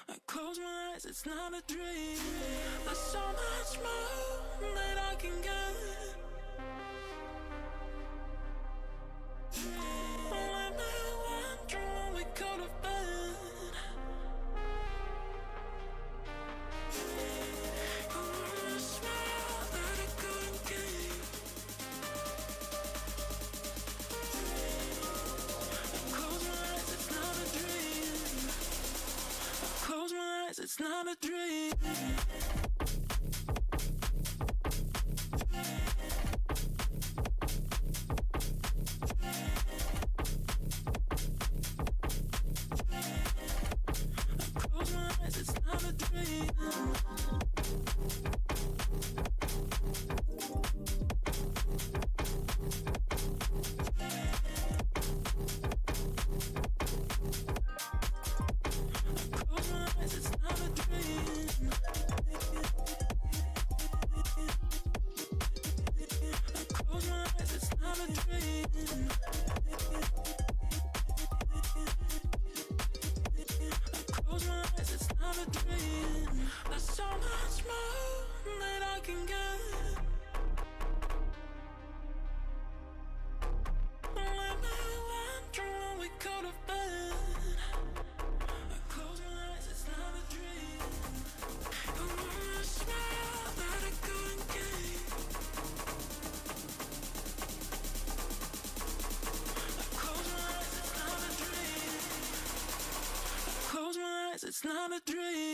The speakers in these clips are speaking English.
I close my eyes, it's not a dream. There's so much more that I can get. Let me wonder what we could have been. You were a smile that I couldn't keep. I close my eyes, it's not a dream. I close my eyes, it's not a dream. Close my eyes, it's not a dream. Close my eyes, it's not a dream. Close my eyes, it's not a dream. Close my eyes, it's not a dream. There's so much more that I can get. Let me wonder what we could have been. I close my eyes, it's not a dream. You were a smile that I couldn't keep. I close my eyes, it's not a dream. I close my eyes, it's not a dream.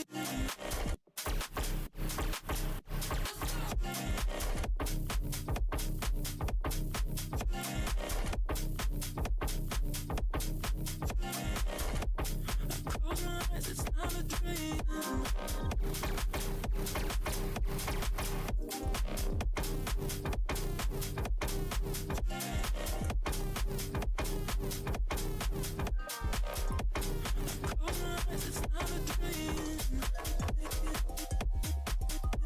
Close my eyes, it's not a dream. Close my eyes, it's not a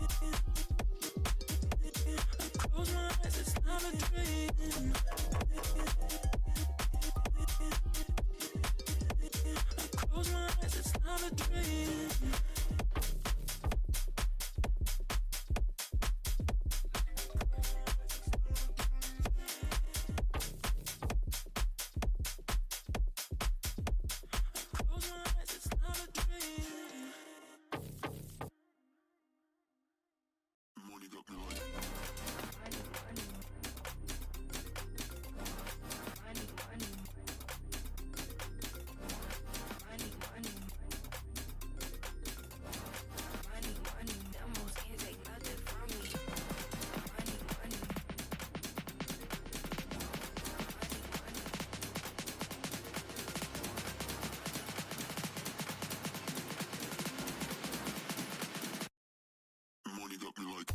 dream. Close my eyes, it's not a dream. Close my eyes, it's not a dream. Close my eyes, it's not a dream. Money got me like. Money got me like.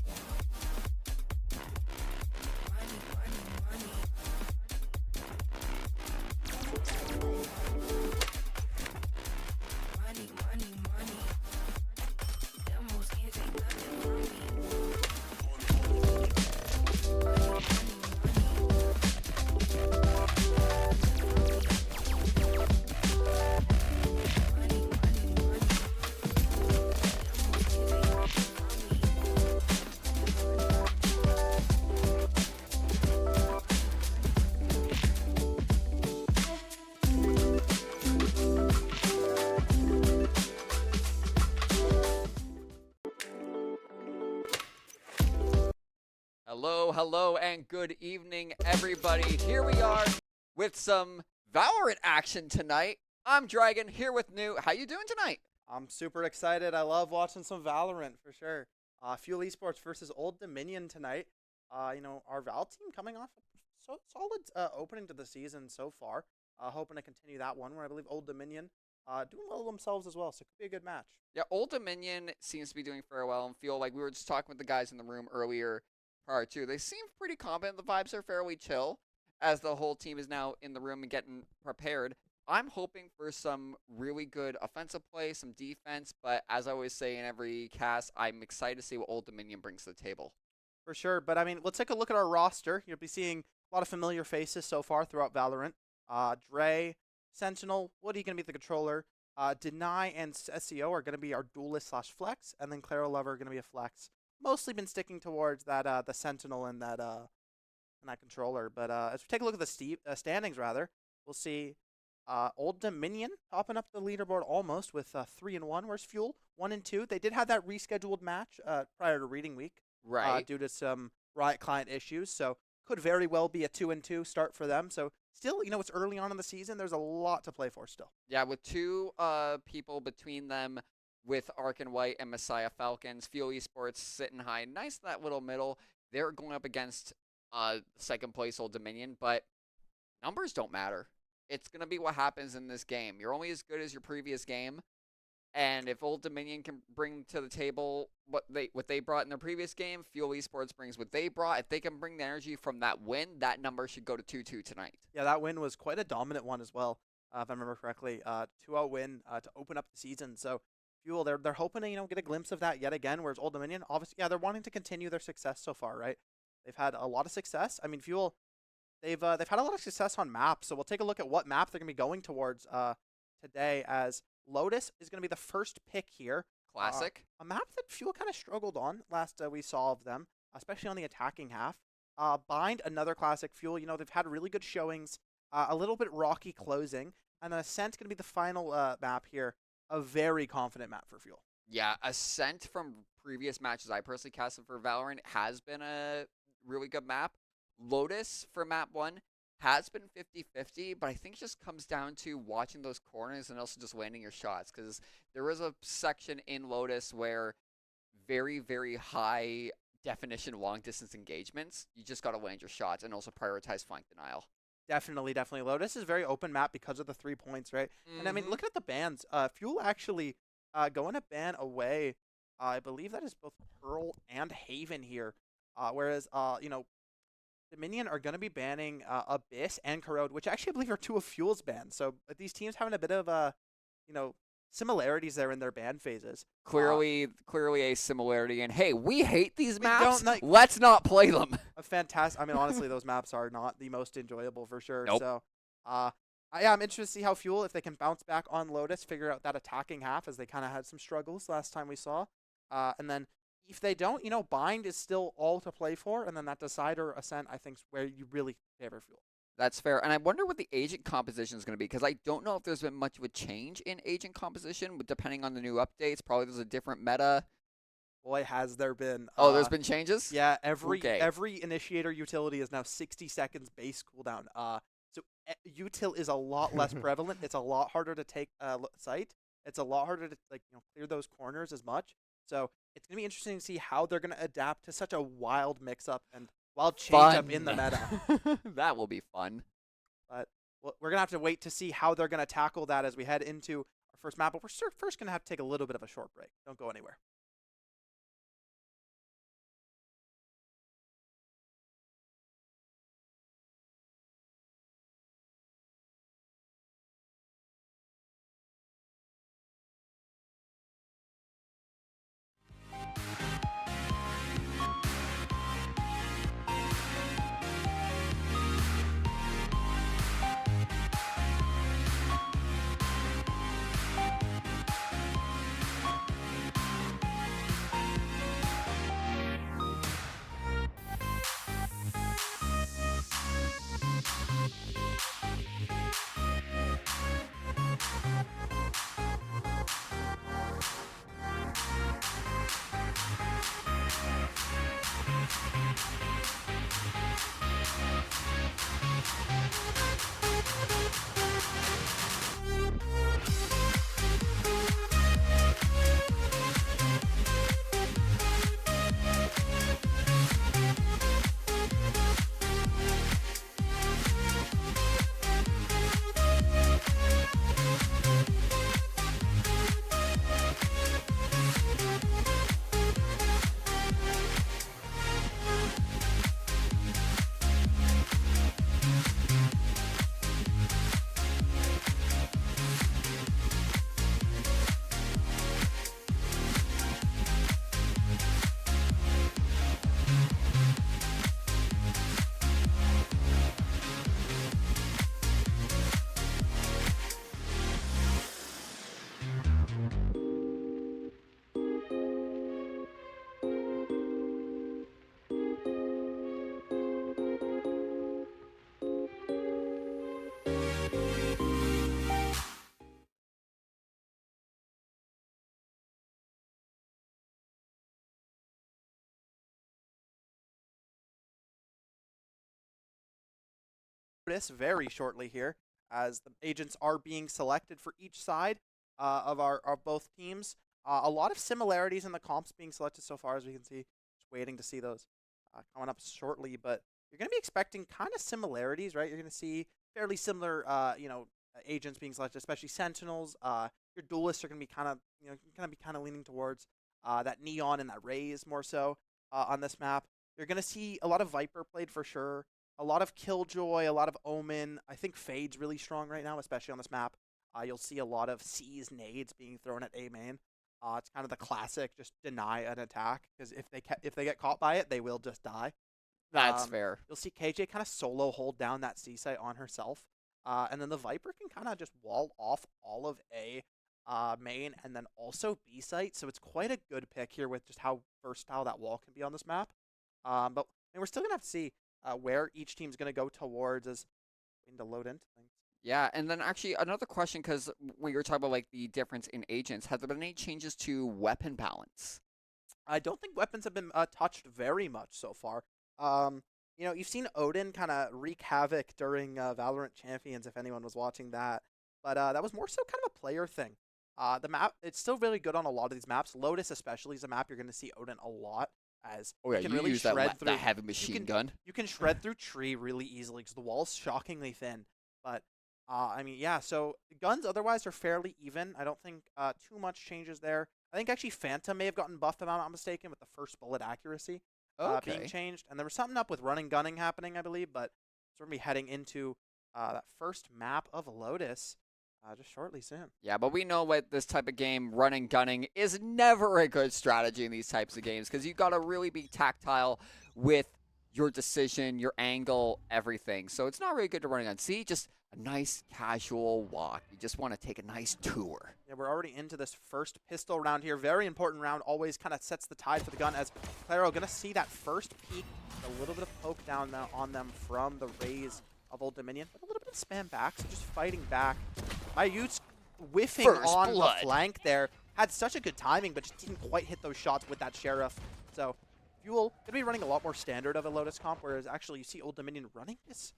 Hello, and good evening, everybody. Here we are with some Valorant action tonight. I'm Dragon, here with New. How you doing tonight? I'm super excited. I love watching some Valorant for sure. Fuel Esports versus Old Dominion tonight. Our Val team coming off so solid opening to the season so far. Hoping to continue that one where I believe Old Dominion doing well themselves as well. So it could be a good match. Yeah, Old Dominion seems to be doing very well and feel like we were just talking with the guys in the room earlier prior to. They seem pretty competent. The vibes are fairly chill as the whole team is now in the room and getting prepared. I'm hoping for some really good offensive play, some defense, but as I always say in every cast, I'm excited to see what Old Dominion brings to the table. For sure. But I mean, let's take a look at our roster. You'll be seeing a lot of familiar faces so far throughout Valorant. Dre, Sentinel, Woody going to be the controller. Deny and SEO are going to be our duelist slash flex, and then Claro Lover are going to be a flex. Mostly been sticking towards that the Sentinel and that controller. But as we take a look at the standings, rather, we'll see Old Dominion topping up the leaderboard almost with 3-1. Where's Fuel 1-2? They did have that rescheduled match prior to reading week, Right. due to some Riot client issues. So could very well be a 2-2 start for them. So still, it's early on in the season. There's a lot to play for still. Yeah, with two people between them with Arc and White and Messiah Falcons, Fuel Esports sitting high. Nice that little middle. They're going up against second place Old Dominion, but numbers don't matter. It's going to be what happens in this game. You're only as good as your previous game. And if Old Dominion can bring to the table what they brought in their previous game, Fuel Esports brings what they brought. If they can bring the energy from that win, that number should go to 2-2 tonight. Yeah, that win was quite a dominant one as well, if I remember correctly. 2-0 win to open up the season. So Fuel, they're hoping to get a glimpse of that yet again. Whereas Old Dominion, obviously, yeah, they're wanting to continue their success so far, right? They've had a lot of success. I mean, Fuel, they've had a lot of success on maps. So we'll take a look at what map they're gonna be going towards today, as Lotus is going to be the first pick here. Classic. A map that Fuel kind of struggled on last we saw of them, especially on the attacking half. Bind, another classic. Fuel, they've had really good showings, a little bit rocky closing, and then Ascent's going to be the final map here. A very confident map for Fuel. Yeah, Ascent from previous matches I personally casted for Valorant has been a really good map. Lotus for map 1 has been 50-50, but I think it just comes down to watching those corners and also just landing your shots, because there was a section in Lotus where very, very high definition long distance engagements, you just got to land your shots and also prioritize flank denial. Definitely. Lotus is a very open map because of the 3 points, right? And I mean, looking at the bans, Fuel actually going to ban away, I believe that is both Pearl and Haven here, whereas, Dominion are going to be banning Abyss and Corrode, which actually I believe are 2 of Fuel's bans. So these teams having a bit of similarities there in their ban phases. Clearly a similarity. And hey, we hate these maps. don't like- Let's not play them. A fantastic. I mean, honestly, those maps are not the most enjoyable for sure. Nope. So, I'm interested to see how Fuel, if they can bounce back on Lotus, figure out that attacking half, as they kind of had some struggles last time we saw. And then if they don't, Bind is still all to play for, and then that Decider Ascent, I think, is where you really favor Fuel. That's fair. And I wonder what the agent composition is going to be, because I don't know if there's been much of a change in agent composition, depending on the new updates. Probably there's a different meta. Boy, has there been. There's been changes? Yeah, every Okay. initiator utility is now 60 seconds base cooldown. So util is a lot less prevalent. It's a lot harder to take site. It's a lot harder to clear those corners as much. So it's gonna be interesting to see how they're gonna adapt to such a wild mix-up and wild change-up in the meta. That will be fun. But we're gonna have to wait to see how they're gonna tackle that as we head into our first map. But we're first gonna have to take a little bit of a short break. Don't go anywhere. This very shortly here, as the agents are being selected for each side of both teams. A lot of similarities in the comps being selected so far, as we can see. Just waiting to see those coming up shortly, but you're going to be expecting kind of similarities, right? You're going to see fairly similar, agents being selected, especially Sentinels. Your duelists are going to be kind of leaning towards that Neon and that Raze more so on this map. You're going to see a lot of Viper played for sure, a lot of Killjoy, a lot of Omen. I think Fade's really strong right now, especially on this map. You'll see a lot of C's nades being thrown at A main. It's kind of the classic, just deny an attack, because if they get caught by it, they will just die. That's fair. You'll see KJ kind of solo hold down that C site on herself, and then the Viper can kind of just wall off all of A main and then also B site. So it's quite a good pick here with just how versatile that wall can be on this map. But we're still gonna have to see where each team's gonna go towards as we need to load into things. Yeah, and then actually another question, because when you were talking about like the difference in agents, has there been any changes to weapon balance? I don't think weapons have been touched very much so far. You've seen Odin kind of wreak havoc during Valorant Champions, if anyone was watching that. But that was more so kind of a player thing. The map, it's still really good on a lot of these maps. Lotus especially is a map you're going to see Odin a lot, as you can you really use shred that, through. that heavy machine gun. You can shred through tree really easily because the wall's shockingly thin. But so the guns otherwise are fairly even. I don't think too much changes there. I think actually Phantom may have gotten buffed, if I'm not mistaken, with the first bullet accuracy being changed. And there was something up with running gunning happening, I believe. But we're going to be heading into that first map of Lotus just shortly soon. Yeah, but we know what this type of game, running gunning, is never a good strategy in these types of games, because you got to really be tactile with your decision, your angle, everything. So it's not really good to run a gun. See, just a nice casual walk. You just want to take a nice tour. Yeah, we're already into this first pistol round here. Very important round. Always kind of sets the tide for the gun, as Claro going to see that first peek. A little bit of poke down on them from the Raze of Old Dominion, but a little bit of spam back, so just fighting back. My Utes whiffing on the flank there. Had such a good timing, but just didn't quite hit those shots with that Sheriff. So Fuel going to be running a lot more standard of a Lotus comp, whereas actually you see Old Dominion running this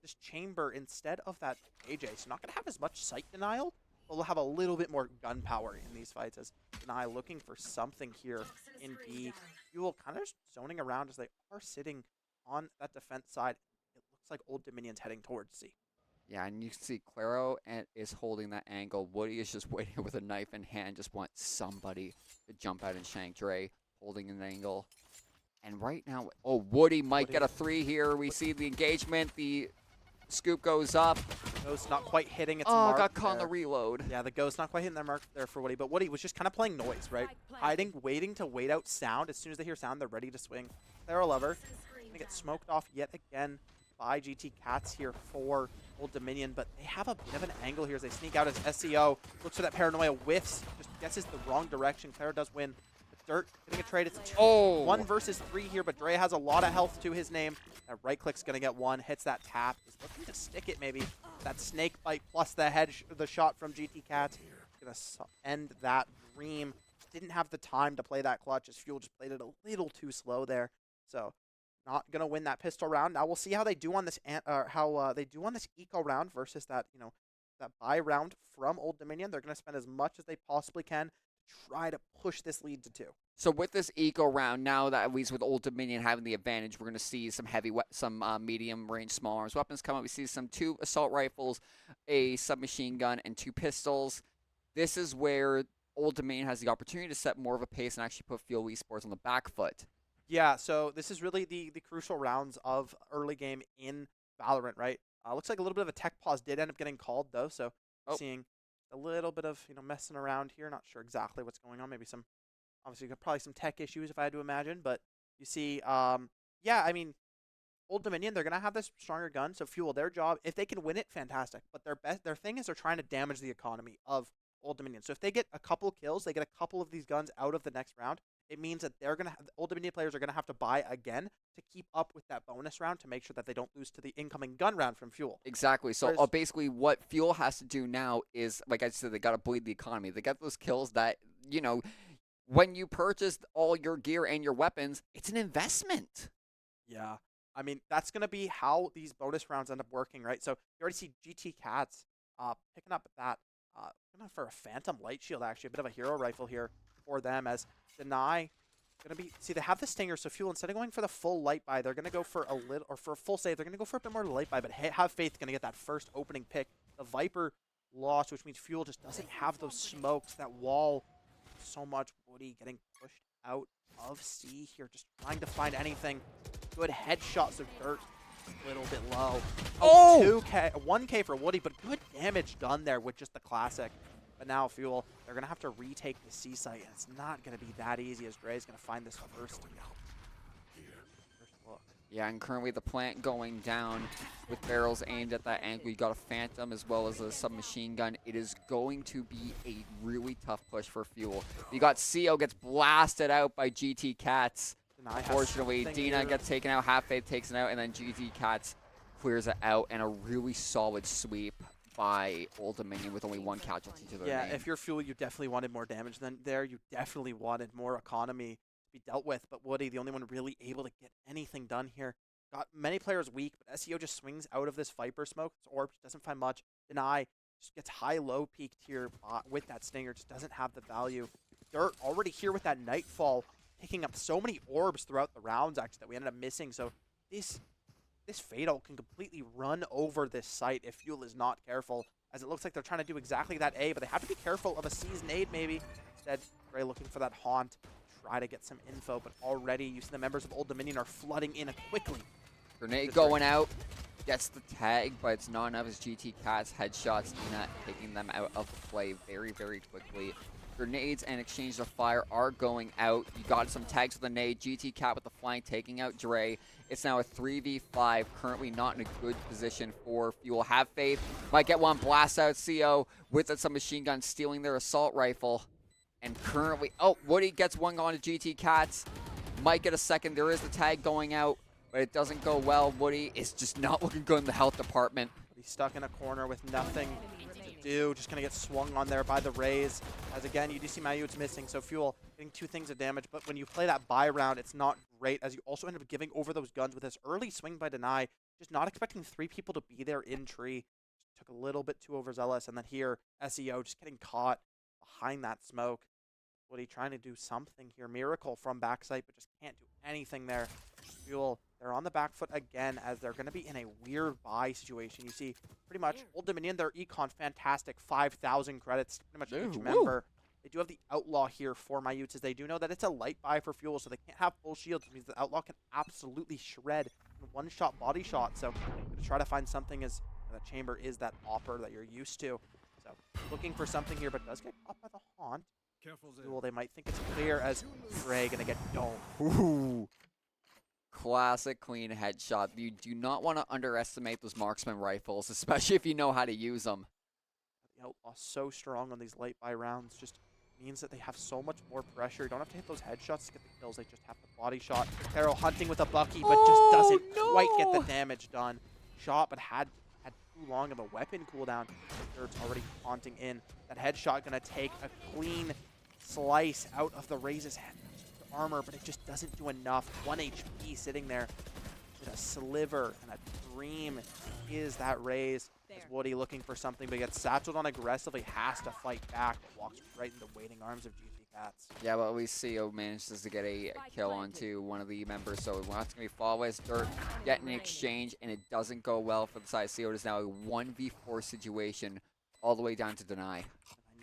this chamber instead of that AJ. So not going to have as much sight denial, but we'll have a little bit more gun power in these fights, as Deny looking for something here in B. Fuel kind of just zoning around as they are sitting on that defense side. It looks like Old Dominion's heading towards C. Yeah, and you can see Claro is holding that angle. Woody is just waiting with a knife in hand, just wants somebody to jump out and shank Dre, holding an angle. And right now, Woody might get a 3 here. We see the engagement. The scoop goes up. Ghost not quite hitting its mark. Got caught on the there. reload. Yeah, the Ghost not quite hitting their mark there for Woody. But Woody was just kind of playing noise, right? Hiding, waiting to wait out sound. As soon as they hear sound, they're ready to swing. Claro Lover going to get smoked off yet again by GT Cats here for Old Dominion. But they have a bit of an angle here as they sneak out as SEO. Looks for that paranoia, whiffs, just guesses the wrong direction. Claro does win. Dirt getting a trade. It's 1 versus 3 here, but Dre has a lot of health to his name. That right click's going to get 1. Hits that tap. Is looking to stick it maybe. That snake bite plus the shot from GT Cat. Going to end that dream. Didn't have the time to play that clutch, as Fuel just played it a little too slow there. So not going to win that pistol round. Now we'll see how they do on this eco round versus that, that buy round from Old Dominion. They're going to spend as much as they possibly can to try to push this lead to 2. So with this eco round, now that at least with Old Dominion having the advantage, we're going to see some medium range small arms weapons come up. We see 2 assault rifles, a submachine gun, and 2 pistols. This is where Old Dominion has the opportunity to set more of a pace and actually put Fuel Esports on the back foot. Yeah, so this is really the crucial rounds of early game in Valorant, right? Looks like a little bit of a tech pause did end up getting called, though, so seeing a little bit of messing around here. Not sure exactly what's going on. Maybe obviously probably some tech issues if I had to imagine, but you see, Old Dominion, they're gonna have this stronger gun, so Fuel, their job, if they can win it, fantastic. But their thing is they're trying to damage the economy of Old Dominion. So if they get a couple kills, they get a couple of these guns out of the next round, it means that Old Dominion players are gonna have to buy again to keep up with that bonus round to make sure that they don't lose to the incoming gun round from Fuel. Exactly. So basically what Fuel has to do now is, like I said, they got to bleed the economy. They got those kills that, when you purchase all your gear and your weapons, it's an investment. Yeah. I mean, that's going to be how these bonus rounds end up working, right? So you already see GT Cats picking up that. Going for a Phantom Light Shield, actually. A bit of a hero rifle here for them as Deny going to be... See, they have the Stinger, so Fuel, instead of going for the full light buy, they're going to go for a little... Or for a full save, they're going to go for a bit more light buy, but Have Faith going to get that first opening pick. The Viper lost, which means Fuel just doesn't have those smokes, that wall. So much Woody getting pushed out of C here, just trying to find anything. Good headshots of Dirt, a little bit low. Oh! 2K, 1K for Woody, but good damage done there with just the classic. But now Fuel, they're going to have to retake the C site, and it's not going to be that easy as Dre's going to find this first look. Yeah, and currently the plant going down with barrels aimed at that angle. You got a Phantom as well as a submachine gun. It is going to be a really tough push for Fuel. You got CO gets blasted out by GT Cats. Unfortunately, Dina gets taken out, Half Faith takes it out, and then GT Cats clears it out, and a really solid sweep by Old Dominion with only one casualty to their name. If you're Fuel, you definitely wanted more damage than there. You definitely wanted more economy to be dealt with, but Woody, the only one really able to get anything done here. Got many players weak, but SEO just swings out of this Viper smoke. His orb doesn't find much. Deny just gets high-low peaked here with that Stinger, just doesn't have the value. Dirt already here with that Nightfall, picking up so many orbs throughout the rounds, actually, that we ended up missing. So this Fatal can completely run over this site if Fuel is not careful, as it looks like they're trying to do exactly that A, but they have to be careful of a C's nade maybe. Instead, Gray looking for that Haunt, try to get some info, but already you see the members of Old Dominion are flooding in quickly. Grenade going out, gets the tag, but it's not enough as GT Cats headshots, Dina taking them out of the play very, very quickly. Grenades and exchange of fire are going out. You got some tags with the nade. GT Cat with the flank taking out Dre. It's now a 3v5, currently not in a good position for Fuel. Have Faith, might get one blast out CO with some machine gun, stealing their assault rifle. And currently, Woody gets one on to GT Cats. Might get a second. There is the tag going out, but it doesn't go well. Woody is just not looking good in the health department. He's stuck in a corner with nothing to do. Just going to get swung on there by the Rays. As again, you do see Mayu's missing, so Fuel getting 2 things of damage. But when you play that buy round, it's not great, as you also end up giving over those guns with this early swing by Deny. Just not expecting 3 people to be there in tree. Just took a little bit too overzealous. And then here, SEO just getting caught behind that smoke. Woody trying to do something here. Miracle from backside, but just can't do anything there. Fuel, they're on the back foot again, as they're going to be in a weird buy situation. You see, pretty much, Old Dominion, their econ, fantastic, 5,000 credits, pretty much each member. They do have the Outlaw here for Mayutes, as they do know that it's a light buy for Fuel, so they can't have full shields, which means the Outlaw can absolutely shred in one-shot body shot. So, to try to find something, as the chamber is that opper that you're used to. So, looking for something here, but does get caught by the Haunt. Fuel, they might think it's clear, as Gray gonna get domed. Ooh. Classic clean headshot. You do not want to underestimate those marksman rifles, especially if you know how to use them. The Outlaw so strong on these late buy rounds, just means that they have so much more pressure. You don't have to hit those headshots to get the kills, they just have the body shot. Carol hunting with a Bucky, but just doesn't quite get the damage done. Shot, but had too long of a weapon cooldown. Dirt's already haunting in. That headshot gonna take a clean slice out of the Raze's armor, but it just doesn't do enough. 1 HP sitting there with a sliver and a dream is that Raze. As Woody looking for something, but gets satcheled on aggressively, has to fight back, walks right into waiting arms of GT Cats. Yeah, but at least CO manages to get a kill onto one of the members, so that's going to be Flawless. Dirt getting an exchange, and it doesn't go well for the side of CO. It is now a 1v4 situation all the way down to Deny.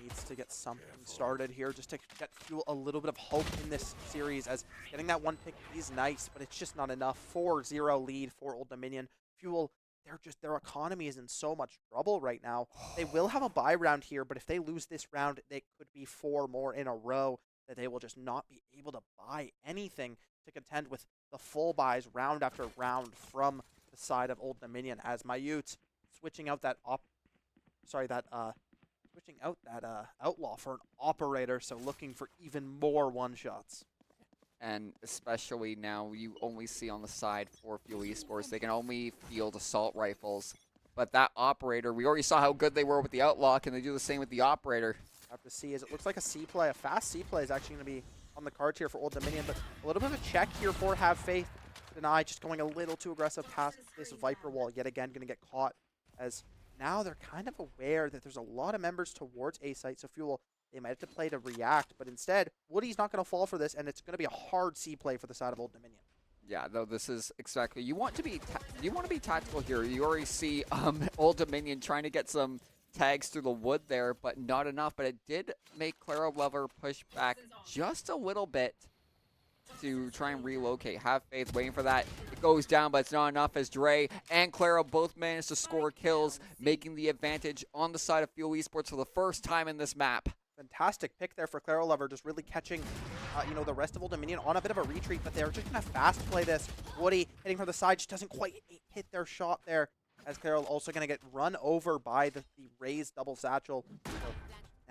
Needs to get something started here just to get Fuel a little bit of hope in this series, as getting that 1 pick is nice, but it's just not enough. 4-0 lead for Old Dominion. Fuel, their economy is in so much trouble right now. They will have a buy round here, but if they lose this round, they could be 4 more in a row that they will just not be able to buy anything to contend with the full buys round after round from the side of Old Dominion, as Mayute switching out that Outlaw for an operator, so looking for even more one-shots. And especially now, you only see on the side for Fuel Esports, they can only field assault rifles. But that operator, we already saw how good they were with the Outlaw. Can they do the same with the operator? Have to see, as it looks like a C play, a fast C play is actually going to be on the cards here for Old Dominion, but a little bit of a check here for Have Faith. Deny just going a little too aggressive past this Viper wall. Yet again, going to get caught, as now they're kind of aware that there's a lot of members towards A site. So Fuel, they might have to play to react, but instead, Woody's not going to fall for this, and it's going to be a hard C play for the side of Old Dominion. Yeah, though this is exactly you want to be tactical here. You already see Old Dominion trying to get some tags through the wood there, but not enough. But it did make Clara Lover push back just a little bit to try and relocate. Have faith, waiting for that. It goes down, but it's not enough as Dre and Clara both managed to score kills, making the advantage on the side of Fuel Esports for the first time in this map. Fantastic pick there for Claro Lover, just really catching, the rest of Old Dominion on a bit of a retreat, but they're just going to fast play this. Woody hitting from the side just doesn't quite hit their shot there, as Claro also going to get run over by the raised double satchel. So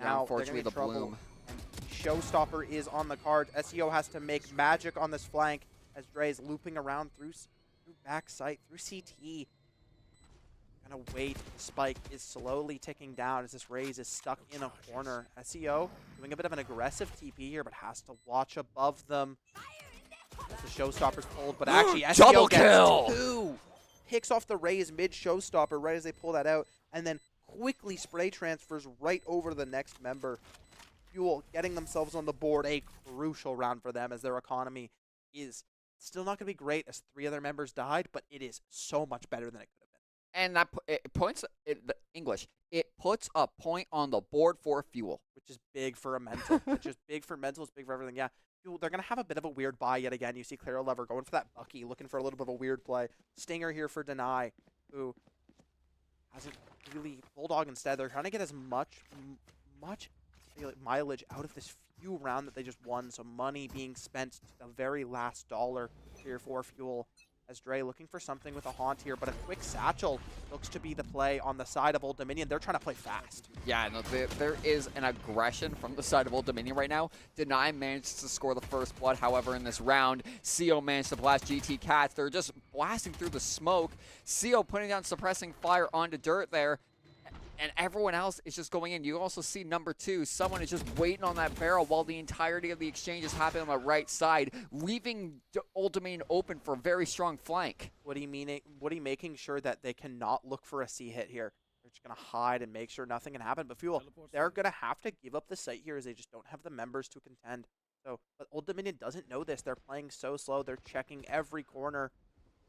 now unfortunately, the bloom. And Showstopper is on the card. SEO has to make magic on this flank as Dre is looping around through backside, through CT. Gonna wait. The spike is slowly ticking down as this Raze is stuck in a corner. SEO doing a bit of an aggressive TP here, but has to watch above them. As the Showstopper's pulled, but actually SEO Double gets kill! 2. Picks off the Raze mid Showstopper right as they pull that out, and then quickly spray transfers right over the next member. Fuel getting themselves on the board, a crucial round for them as their economy is still not going to be great as 3 other members died, but it is so much better than it could have been. And that it puts a point on the board for Fuel. Which is big for a mental. Which is big for mental, it's big for everything. Yeah, Fuel, they're going to have a bit of a weird buy yet again. You see Claro Lover going for that Bucky, looking for a little bit of a weird play. Stinger here for Deny, who hasn't really... Bulldog instead. They're trying to get as much mileage out of this few round that they just won. So money being spent to the very last dollar here for Fuel. As Dre looking for something with a haunt here, but a quick satchel looks to be the play on the side of Old Dominion. They're trying to play fast. Yeah, no, there is an aggression from the side of Old Dominion right now. Deny managed to score the first blood, however, in this round. CO managed to blast GT Cats. They're just blasting through the smoke. CO putting down suppressing fire onto dirt there. And everyone else is just going in. You also see number 2. Someone is just waiting on that barrel while the entirety of the exchange is happening on the right side, leaving Old Dominion open for a very strong flank. Woody making sure that they cannot look for a C hit here. They're just going to hide and make sure nothing can happen. But Fuel, they're going to have to give up the site here as they just don't have the members to contend. So, but Old Dominion doesn't know this. They're playing so slow. They're checking every corner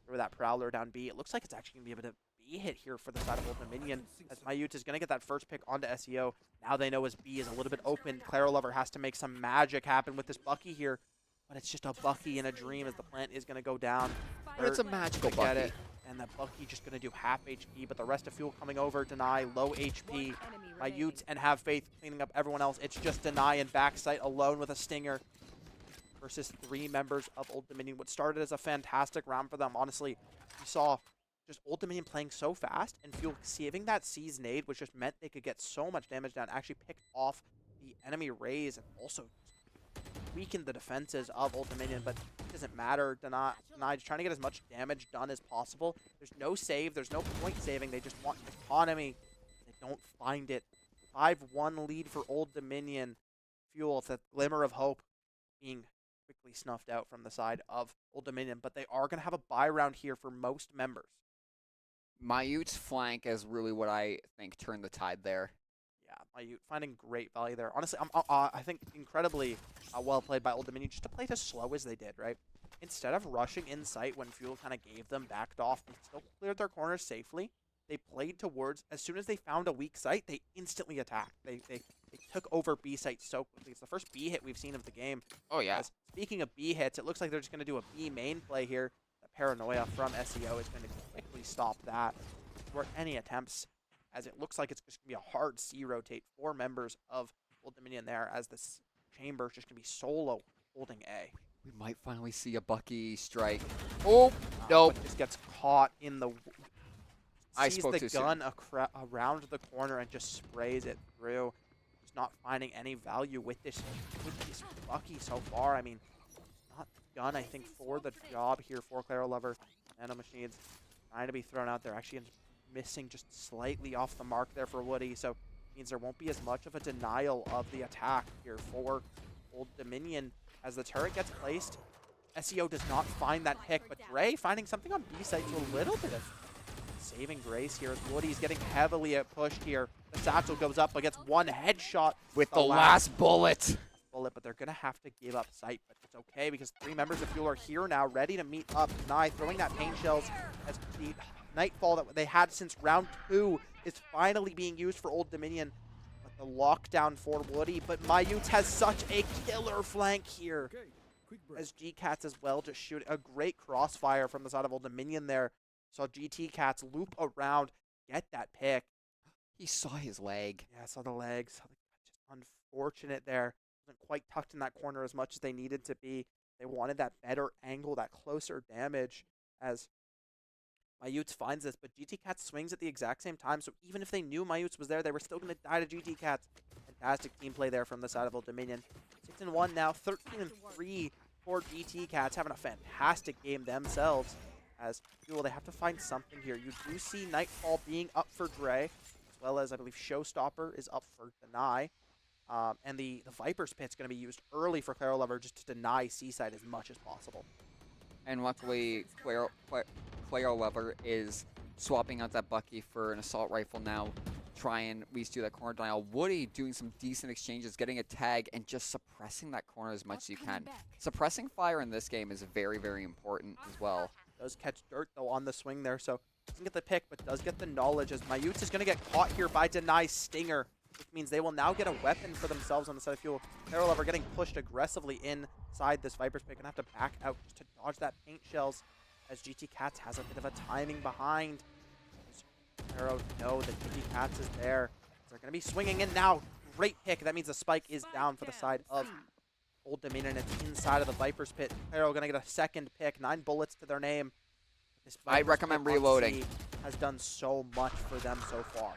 through that Prowler down B. It looks like it's actually going to be a bit of B hit here for the side of Old Dominion, as Mayut is going to get that first pick onto SEO. Now they know his B is a little bit open. Claro Lover has to make some magic happen with this Bucky here, but it's just a Bucky in a dream as the plant is going to go down. But it's a magical Get Bucky. it. And that Bucky just going to do half HP, but the rest of Fuel coming over. Deny, low HP. Mayut and Have Faith cleaning up everyone else. It's just Deny and Backside alone with a Stinger versus 3 members of Old Dominion. What started as a fantastic round for them, honestly, you saw just Old Dominion playing so fast, and Fuel saving that C's nade, which just meant they could get so much damage down, actually picked off the enemy Raze and also weakened the defenses of Old Dominion, but it doesn't matter. Deny just trying to get as much damage done as possible. There's no save, there's no point saving, they just want economy. They don't find it. 5-1 lead for Old Dominion. Fuel, it's a glimmer of hope being quickly snuffed out from the side of Old Dominion, but they are going to have a buy round here for most members. Mayut's flank is really what I think turned the tide there. Yeah, Mayut finding great value there. Honestly, I think incredibly well played by Old Dominion just to play it as slow as they did, right? Instead of rushing in sight when Fuel kind of gave them, backed off, and still cleared their corners safely, they played towards, as soon as they found a weak site, they instantly attacked. They took over B site so quickly. It's the first B hit we've seen of the game. Oh, yeah. As, speaking of B hits, it looks like they're just going to do a B main play here. The Paranoia from SEO is going to quickly stop that. Or any attempts, as it looks like it's just going to be a hard C rotate. 4 members of Old Dominion there, as this chamber is just going to be solo holding A. We might finally see a Bucky strike. Oh, nope. But just gets caught in the... I sees spoke the too soon. gun around the corner and just sprays it through. Just not finding any value with this Bucky so far. I mean, not gun, I think, for the job here for Claro Lover. Nano Machines trying to be thrown out there. Actually missing just slightly off the mark there for Woody. So means there won't be as much of a denial of the attack here for Old Dominion as the turret gets placed. SEO does not find that pick, but Dre finding something on B side to a little bit of saving grace here. As Woody's getting heavily pushed here. The satchel goes up but gets one headshot with the last bullet. But they're going to have to give up sight. But it's okay because 3 members of Fuel are here now, ready to meet up. Nye throwing that paint shells as the Nightfall that they had since round 2 is finally being used for Old Dominion. But the lockdown for Woody. But Mayutes has such a killer flank here. As G-Cats as well just shoot a great crossfire from the side of Old Dominion there. Saw GT Cats loop around, get that pick. He saw his leg. Yeah, saw the legs. Just unfortunate there. Wasn't quite tucked in that corner as much as they needed to be. They wanted that better angle, that closer damage as Mayutes finds this. But GT Cats swings at the exact same time. So even if they knew Mayutes was there, they were still going to die to GT Cats. Fantastic team play there from the side of Old Dominion. 6-1 now, 13-3 for GT Cats. Having a fantastic game themselves. As Fuel, they have to find something here. You do see Nightfall being up for Dre, as well as I believe Showstopper is up for Deny. And the Viper's Pit's going to be used early for Claro Lover just to deny Seaside as much as possible. And luckily, Claro Lover is swapping out that Bucky for an assault rifle now. Try and at least do that corner denial. Woody doing some decent exchanges, getting a tag, and just suppressing that corner as much as you can. Suppressing fire in this game is very, very important as well. Does catch dirt, though, on the swing there, so doesn't get the pick, but does get the knowledge, as Mayutes is going to get caught here by Denai's Stinger, which means they will now get a weapon for themselves on the side of Fuel. Claro Lover getting pushed aggressively inside this Viper's pick, and have to back out just to dodge that paint shells, as GT Cats has a bit of a timing behind. Claro know that GT Cats is there. They're going to be swinging in now. Great pick. That means the spike is down for the side of Old Dominion. It's inside of the Viper's Pit. Claro going to get a second pick. 9 bullets to their name. This I recommend reloading. Has done so much for them so far.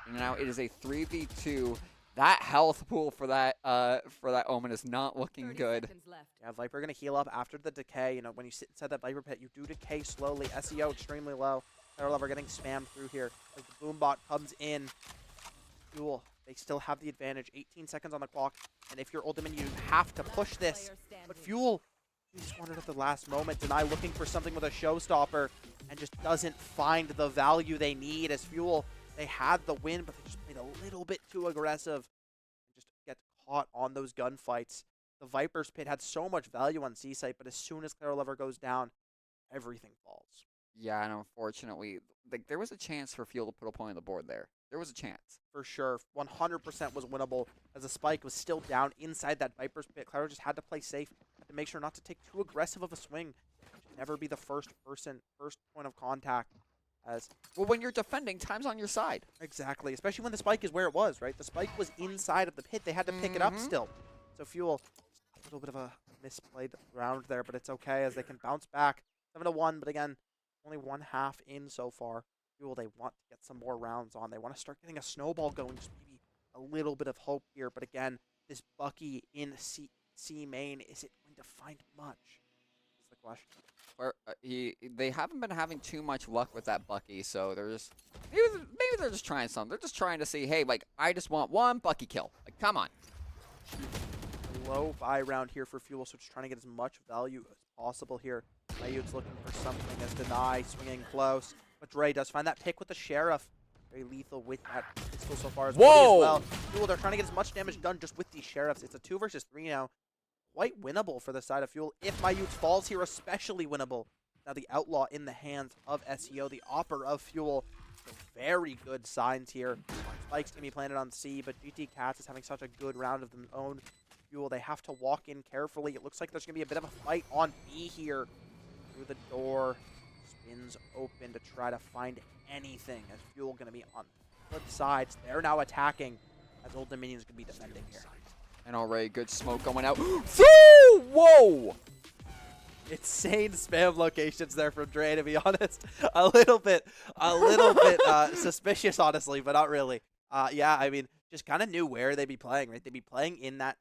And now it is a 3v2. That health pool for that Omen is not looking good. Yeah, Viper going to heal up after the decay. You know, when you sit inside that Viper Pit, you do decay slowly. SEO extremely low. Claro Lover getting spammed through here as the Boombot comes in. Fuel, they still have the advantage. 18 seconds on the clock. And if you're Old Dominion, you have to push this. But Fuel, he just wanted at the last moment. Deny looking for something with a showstopper and just doesn't find the value they need. As Fuel, they had the win, but they just played a little bit too aggressive and just get caught on those gunfights. The Viper's Pit had so much value on C-Site, but as soon as Claro Lover goes down, everything falls. Yeah, and unfortunately, there was a chance for Fuel to put a point on the board there. There was a chance. For sure. 100% was winnable as the spike was still down inside that Viper's Pit. Claro just had to play safe, had to make sure not to take too aggressive of a swing. Should never be the first point of contact. As well, when you're defending, time's on your side. Exactly, especially when the spike is where it was, right? The spike was inside of the pit. They had to pick it up still. So Fuel, a little bit of a misplayed round there, but it's okay as they can bounce back. 7-1, but again, only 1/2 in so far. Fuel, they want to get some more rounds on. They want to start getting a snowball going, just maybe a little bit of hope here. But again, this Bucky in C main, is it going to find much? Is the question. Where they haven't been having too much luck with that Bucky, so they're just maybe they're just trying something. They're just trying to see, hey, like I just want one Bucky kill. Like, come on. Low buy round here for Fuel, so just trying to get as much value as possible here. Mayute's looking for something as Deny swinging close, but Dre does find that pick with the Sheriff. Very lethal with that pistol so far as well. Fuel, they're trying to get as much damage done just with these Sheriffs. It's a 2 versus 3 now. Quite winnable for the side of Fuel. If Mayutes falls here, especially winnable. Now the Outlaw in the hands of SEO, the Opper of Fuel. So very good signs here. Spike's going to be planted on C, but GT Cats is having such a good round of their own. Fuel, they have to walk in carefully. It looks like there's going to be a bit of a fight on B here. Through the door, spins open to try to find anything as Fuel going to be on flip sides. They're now attacking as Old Dominion's going to be defending here. And already good smoke going out. Whoa! Insane spam locations there from Dre, to be honest. A little bit suspicious, honestly, but not really. Yeah, I mean, just kind of knew where they'd be playing, right? They'd be playing in that,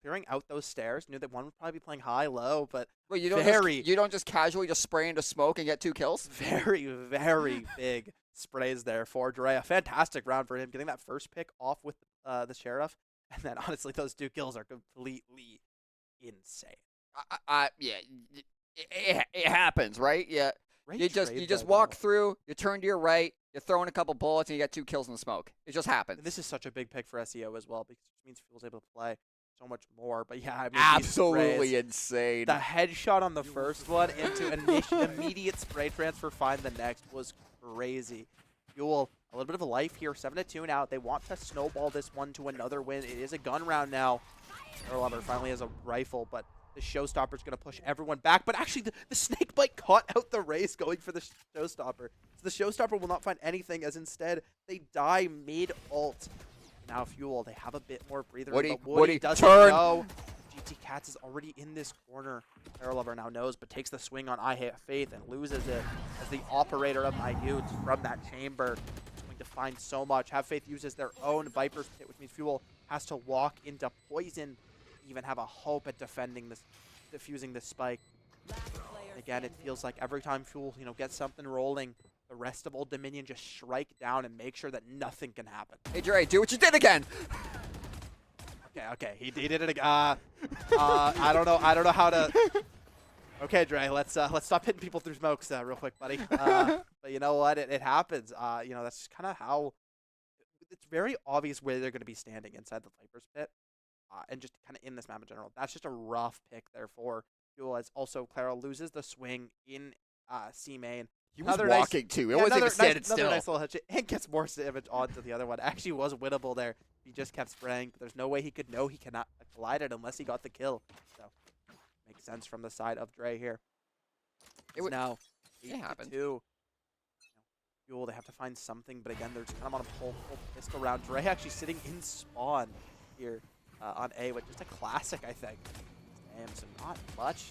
clearing out those stairs. Knew that one would probably be playing high, low, but well, you don't just casually just spray into smoke and get 2 kills? Very, very big sprays there for Dre. A fantastic round for him, getting that first pick off with the Sheriff. And then, honestly, those 2 kills are completely insane. Yeah, it happens, right? Yeah. Great You just trade, walk though. through, you turn to your right, you're throwing a couple bullets, and you get 2 kills in the smoke. It just happens. And this is such a big pick for SEO as well because it means Fuel's able to play so much more. But yeah, I mean, these Absolutely sprays, insane. the headshot on the first one into immediate spray transfer, find the next was crazy. Fuel, a little bit of a life here, 7-2 now. They want to snowball this one to another win. It is a gun round now. Lover finally has a rifle, but the Showstopper's going to push everyone back. But actually, the Snakebite caught out the race going for the Showstopper. So the Showstopper will not find anything, as instead they die mid-ult. Now Fuel, they have a bit more breather. Woody doesn't turn. know. GT Cats is already in this corner. Lover now knows, but takes the swing on I Have Faith and loses it as the operator of my youth from that chamber is going to find so much. Have Faith uses their own Viper's Pit, which means Fuel has to walk into poison, even have a hope at defending this, defusing this spike. And again, it feels like every time Fuel, gets something rolling, the rest of Old Dominion just strike down and make sure that nothing can happen. Hey, Dre, do what you did again. Okay, he did it again. I don't know how to. Okay, Dre, let's stop hitting people through smokes real quick, buddy. But you know what? It happens. That's kind of how. It's very obvious where they're going to be standing inside the Viper's Pit, and just kind of in this map in general. That's just a rough pick there for Fuel, as also Clara loses the swing in C main. He was walking too. It wasn't even standing still. Another nice little hitch, and gets more damage onto the other one. Actually was winnable there. He just kept spraying. There's no way he could know he cannot collide it unless he got the kill. So makes sense from the side of Dre here. It would now 8-2. Fuel, they have to find something, but again, they're just kind of on a pull pistol round. Dre actually sitting in spawn here on A, but just a classic, I think. Damn, so not much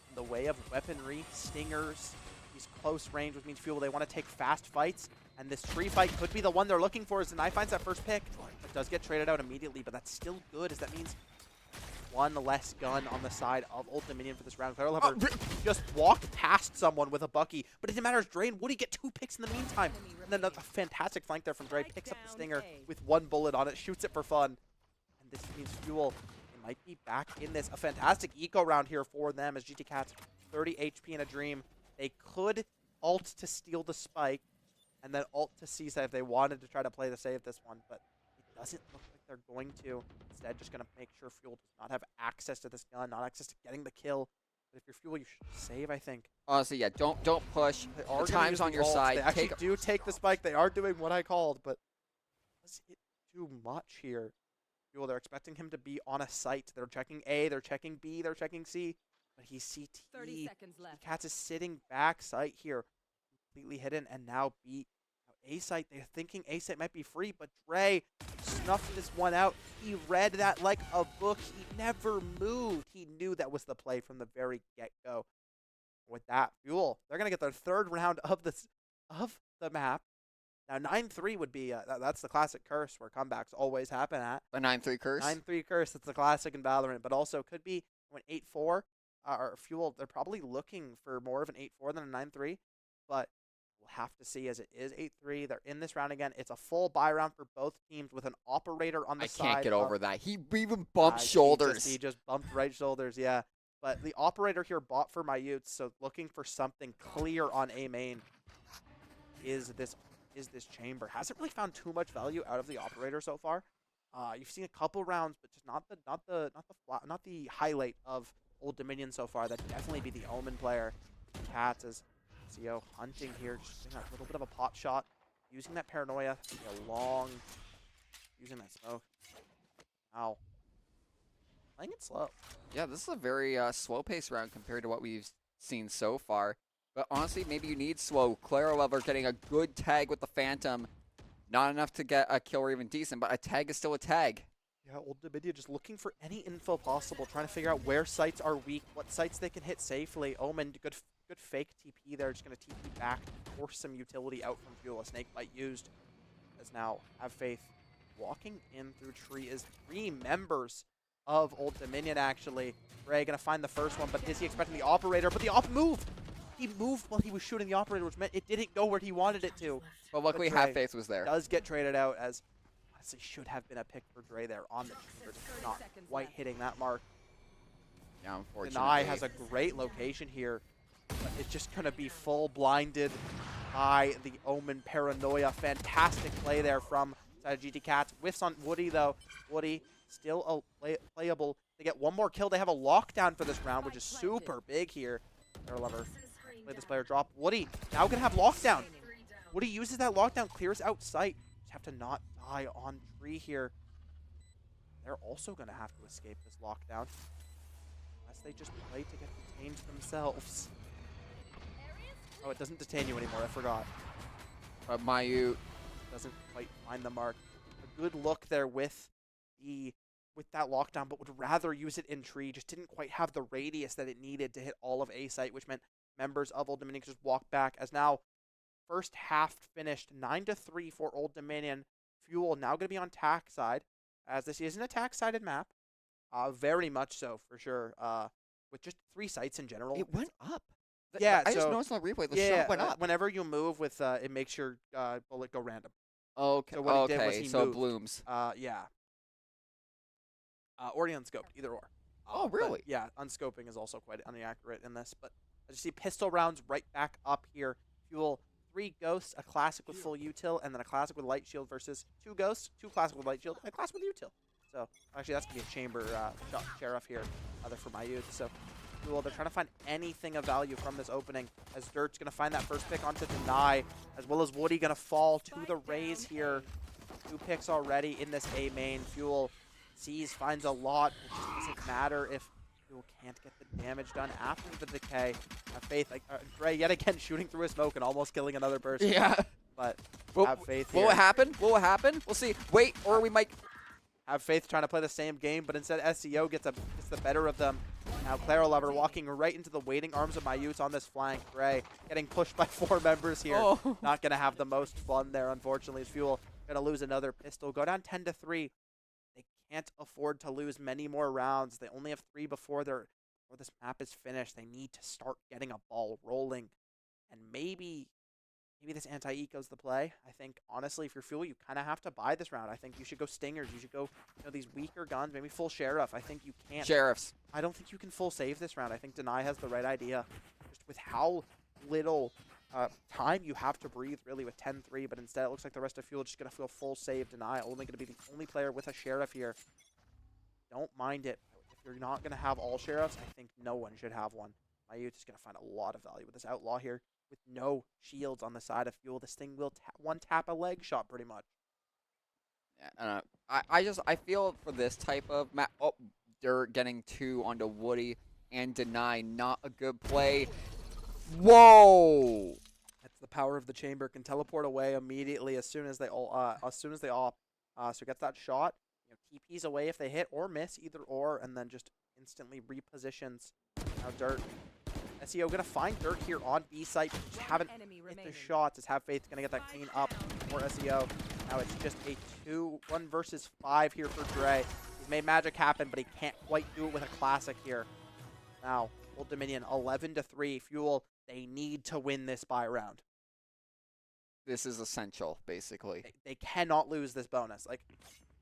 in the way of weaponry, stingers. These close range, which means Fuel, they want to take fast fights, and this tree fight could be the one they're looking for as Deny finds that first pick. It does get traded out immediately, but that's still good, as that means one less gun on the side of Old Dominion for this round. Clara Lover just walked past someone with a Bucky, but it didn't matter as Dre and Woody get 2 picks in the meantime. And then a fantastic flank there from Dre, picks up the Stinger with 1 bullet on it, shoots it for fun. And this means Fuel, they might be back in this. A fantastic eco round here for them as GT Cats, 30 HP in a dream. They could ult to steal the spike and then ult to seize if they wanted to try to play the save this one, but it doesn't look like they're going to. Instead, just going to make sure Fuel does not have access to this gun, not access to getting the kill. But if you're Fuel, you should save, I think. Honestly, yeah, don't push. The time's on your side. They actually do take the spike. They are doing what I called, but is it too much here? Fuel, they're expecting him to be on a site. They're checking A, they're checking B, they're checking C. But he's CT. 30 seconds left. Cats is sitting back site here, completely hidden, and now B. Now A site, they're thinking A site might be free, but Dre snuffed this one out. He read that like a book. He never moved. He knew that was the play from the very get-go. With that, Fuel, they're gonna get their 3rd round of the map. Now 9-3 would be that's the classic curse where comebacks always happen at. The 9-3 curse. 9-3 curse. That's the classic in Valorant, but also could be when 8-4. Or Fuel, they're probably looking for more of an 8-4 than a 9-3, but we'll have to see as it is 8-3. They're in this round again. It's a full buy round for both teams with an operator on the side. I can't get over that. He even bumped shoulders. He just bumped right shoulders, yeah. But the operator here bought for my youths, so looking for something clear on A main is this chamber. Hasn't really found too much value out of the operator so far. You've seen a couple rounds, but just not the highlight of Old Dominion so far. That'd definitely be the Omen player. Cats as CO hunting here, just doing a little bit of a pot shot, using that paranoia, using that smoke. Wow. Playing it slow. Yeah, this is a very slow pace round compared to what we've seen so far. But honestly, maybe you need slow. Clara Lover getting a good tag with the Phantom. Not enough to get a kill or even decent, but a tag is still a tag. Yeah, Old Dominion just looking for any info possible, trying to figure out where sites are weak, what sites they can hit safely. Omen, good fake TP there, just going to TP back, force some utility out from Fuel. A Snakebite used, as now Have Faith walking in through tree is 3 members of Old Dominion, actually. Ray going to find the first one, but is he expecting the operator? But the op moved! He moved while he was shooting the operator, which meant it didn't go where he wanted it to. But luckily, Have Faith was there. Does get traded out, as honestly should have been a pick for Dre there on the chamber, just not quite hitting that mark. Yeah, unfortunately. Deny has a great location here, but it's just going to be full blinded by the Omen Paranoia. Fantastic play there from side of GT Cats. Whiffs on Woody, though. Woody still playable. They get one more kill. They have a lockdown for this round, which is super big here. Their lover. Play this player drop. Woody now going to have lockdown. Woody uses that lockdown, clears out sight. Just have to not die on tree here. They're also going to have to escape this lockdown. Unless they just play to get detained themselves. Oh, it doesn't detain you anymore. I forgot. Mayu Doesn't quite find the mark. A good look there with that lockdown, but would rather use it in tree. Just didn't quite have the radius that it needed to hit all of A site, which meant members of Old Dominion just walk back. As now, first half finished 9-3 for Old Dominion. Fuel now going to be on tack side, as this is an attack-sided map. Very much so, for sure. With just 3 sites in general. it went up. Yeah, I just so- noticed on the replay the Yeah, shot went up. whenever you move with, it makes your bullet go random. Okay, so what he did was okay, he so it moved. blooms. Yeah. Or unscoped, either or. Oh, But really? yeah, unscoping is also quite inaccurate in this. But as you see, pistol rounds right back up here. Fuel 3 ghosts, a classic with full util, and then a classic with light shield versus 2 ghosts, 2 classic with light shield, and a classic with util. So actually, that's gonna be a chamber shot sheriff here, other for my youth. So Fuel, they're trying to find anything of value from this opening. As Dirt's gonna find that first pick onto Deny, as well as Woody gonna fall to the raise here. 2 picks already in this A main. Fuel sees, finds a lot. It just doesn't matter if Fuel can't get the damage done after the decay. Have faith. Like Dre yet again shooting through a smoke and almost killing another person. Yeah. But Well, have faith Will here. it happen? Will it happen? We'll see. Wait, or we might. Have faith trying to play the same game, but instead SEO gets the better of them. Now Clara Lover walking right into the waiting arms of my Utes on this flank. Gray getting pushed by 4 members here. Oh. Not going to have the most fun there, unfortunately. As Fuel going to lose another pistol. Go down 10-3. They can't afford to lose many more rounds. They only have 3 before this map is finished. They need to start getting a ball rolling. And maybe this anti-eco's the play. I think, honestly, if you're Fuel, you kind of have to buy this round. I think you should go Stingers. You should go, these weaker guns, maybe full Sheriff. I think you can't. Sheriffs. I don't think you can full save this round. I think Deny has the right idea. Just with how little time you have to breathe, really, with 10-3. But instead, it looks like the rest of Fuel just going to feel full save. Deny only going to be the only player with a Sheriff here. Don't mind it. If you're not going to have all Sheriffs, I think no one should have one. My youth is going to find a lot of value with this Outlaw here. With no shields on the side of Fuel, this thing will one-tap a leg shot pretty much. Yeah, I feel for this type of map. Oh, Dirt getting 2 onto Woody and Deny, not a good play. Whoa! That's the power of the chamber. Can teleport away immediately as soon as they all op. So gets that shot. TPs away if they hit or miss, either or, and then just instantly repositions. Now Dirt. SEO gonna find Dirt here on B site, but just haven't hit the shots. As Have Faith gonna get that clean up for SEO. Now it's just a 1 versus 5 here for Dre. He's made magic happen, but he can't quite do it with a classic here. Now, Old Dominion 11-3. Fuel, they need to win this bye round. This is essential, basically. They cannot lose this bonus. Like,